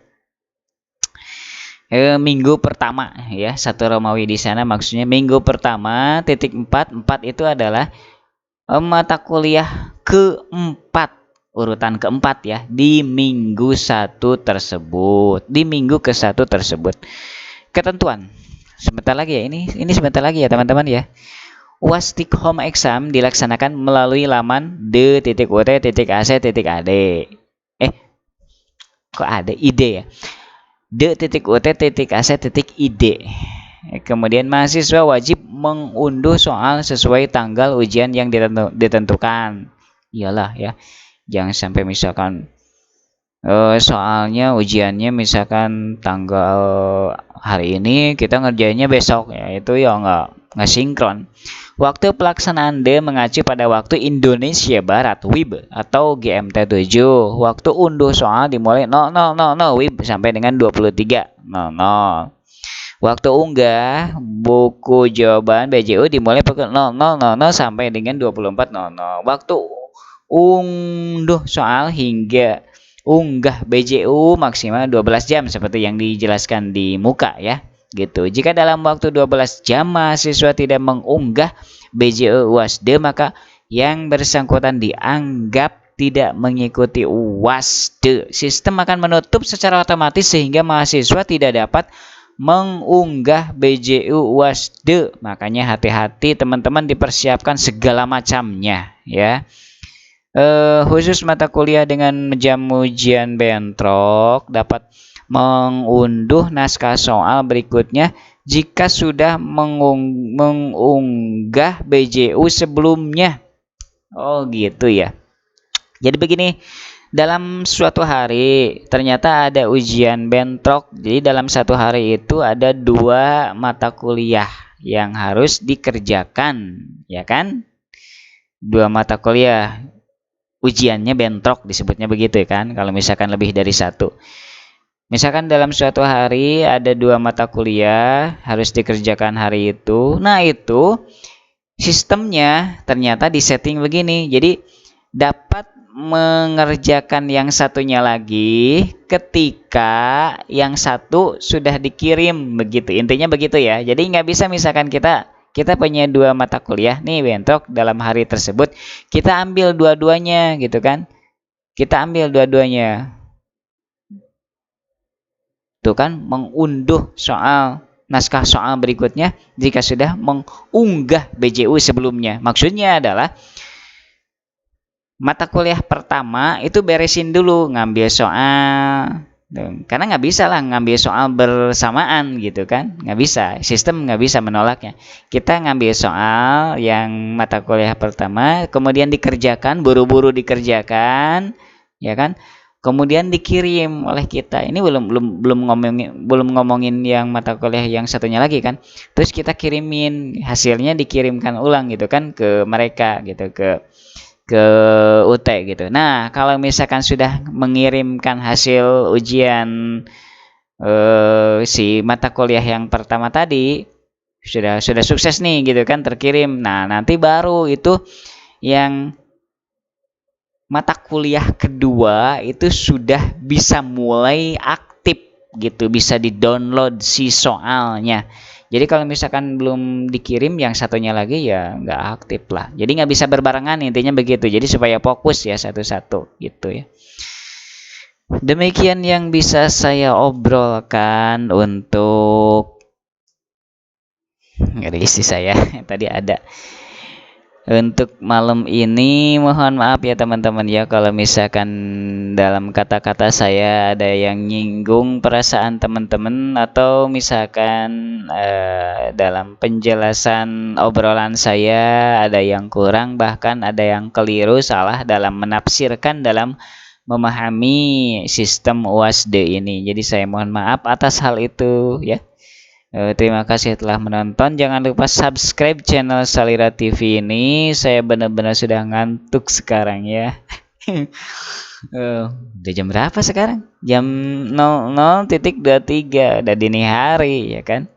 minggu pertama ya. 1 Romawi di sana maksudnya minggu pertama titik 4. 4 itu adalah mata kuliah keempat, urutan keempat ya di minggu 1 tersebut, di minggu ke-1 tersebut. Ketentuan sebentar lagi ya, ini sebentar lagi ya teman-teman ya. UAS Take Home Exam dilaksanakan melalui laman de.ut.ac.id. Kok ada ide ya? de.ut.ac.id. Kemudian mahasiswa wajib mengunduh soal sesuai tanggal ujian yang ditentukan. Iyalah ya, jangan sampai misalkan soalnya ujiannya misalkan tanggal hari ini kita ngerjainnya besok ya, itu ya nggak sinkron. Waktu pelaksanaan D mengacu pada waktu Indonesia Barat WIB atau GMT 7. Waktu unduh soal dimulai 00.00 WIB sampai dengan 23.00. Waktu unggah buku jawaban BJU dimulai pukul 00.00 sampai dengan 24.00. Waktu unduh soal hingga unggah BJU maksimal 12 jam seperti yang dijelaskan di muka ya. Gitu. Jika dalam waktu 12 jam mahasiswa tidak mengunggah BJU UASD, maka yang bersangkutan dianggap tidak mengikuti UASD. Sistem akan menutup secara otomatis sehingga mahasiswa tidak dapat mengunggah BJU UASD. Makanya hati-hati teman-teman, dipersiapkan segala macamnya ya. Khusus mata kuliah dengan jam ujian bentrok dapat mengunduh naskah soal berikutnya jika sudah mengunggah BJU sebelumnya. Oh gitu ya. Jadi begini, dalam suatu hari ternyata ada ujian bentrok. Jadi dalam satu hari itu ada 2 mata kuliah yang harus dikerjakan, ya kan? 2 mata kuliah ujiannya bentrok, disebutnya begitu ya kan, kalau misalkan lebih dari 1. Misalkan dalam suatu hari ada 2 mata kuliah harus dikerjakan hari itu. Nah itu sistemnya ternyata disetting begini. Jadi dapat mengerjakan yang satunya lagi ketika yang satu sudah dikirim, begitu. Intinya begitu ya. Jadi nggak bisa misalkan kita punya 2 mata kuliah nih bentrok dalam hari tersebut, kita ambil dua-duanya gitu kan. Kita ambil dua-duanya. Tuh kan, mengunduh soal naskah soal berikutnya jika sudah mengunggah BJU sebelumnya. Maksudnya adalah mata kuliah pertama itu beresin dulu ngambil soal. Karena nggak bisa lah ngambil soal bersamaan gitu kan, nggak bisa, sistem nggak bisa menolaknya. Kita ngambil soal yang mata kuliah pertama, kemudian dikerjakan, buru-buru dikerjakan, ya kan? Kemudian dikirim oleh kita. Ini belum ngomongin yang mata kuliah yang satunya lagi kan. Terus kita kirimin, hasilnya dikirimkan ulang gitu kan ke mereka gitu, ke UT gitu. Nah, kalau misalkan sudah mengirimkan hasil ujian si mata kuliah yang pertama tadi sudah sukses nih gitu kan, terkirim. Nah, nanti baru itu yang mata kuliah kedua itu sudah bisa mulai aktif gitu, bisa di-download si soalnya. Jadi kalau misalkan belum dikirim yang satunya lagi ya nggak aktif lah. Jadi nggak bisa berbarengan, intinya begitu. Jadi supaya fokus ya satu-satu gitu ya. Demikian yang bisa saya obrolkan untuk nggak ada istri saya tadi ada. Untuk malam ini mohon maaf ya teman-teman ya kalau misalkan dalam kata-kata saya ada yang nyinggung perasaan teman-teman, atau misalkan dalam penjelasan obrolan saya ada yang kurang, bahkan ada yang keliru, salah dalam menafsirkan dalam memahami sistem UASD ini. Jadi saya mohon maaf atas hal itu ya. Terima kasih telah menonton. Jangan lupa subscribe channel Salira TV ini. Saya benar-benar sudah ngantuk sekarang ya. Udah jam berapa sekarang? Jam 00.23, udah dini hari ya kan.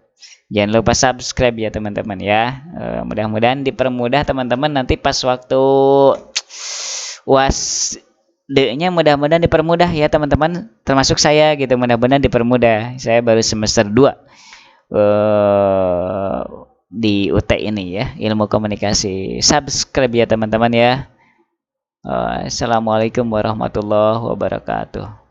Jangan lupa subscribe ya teman-teman ya. Mudah-mudahan dipermudah teman-teman nanti pas waktu UAS D-nya mudah-mudahan dipermudah ya teman-teman, termasuk saya gitu, mudah-mudahan dipermudah. Saya baru semester 2 di UT ini ya, ilmu komunikasi. Subscribe ya teman-teman ya. Assalamualaikum warahmatullahi wabarakatuh.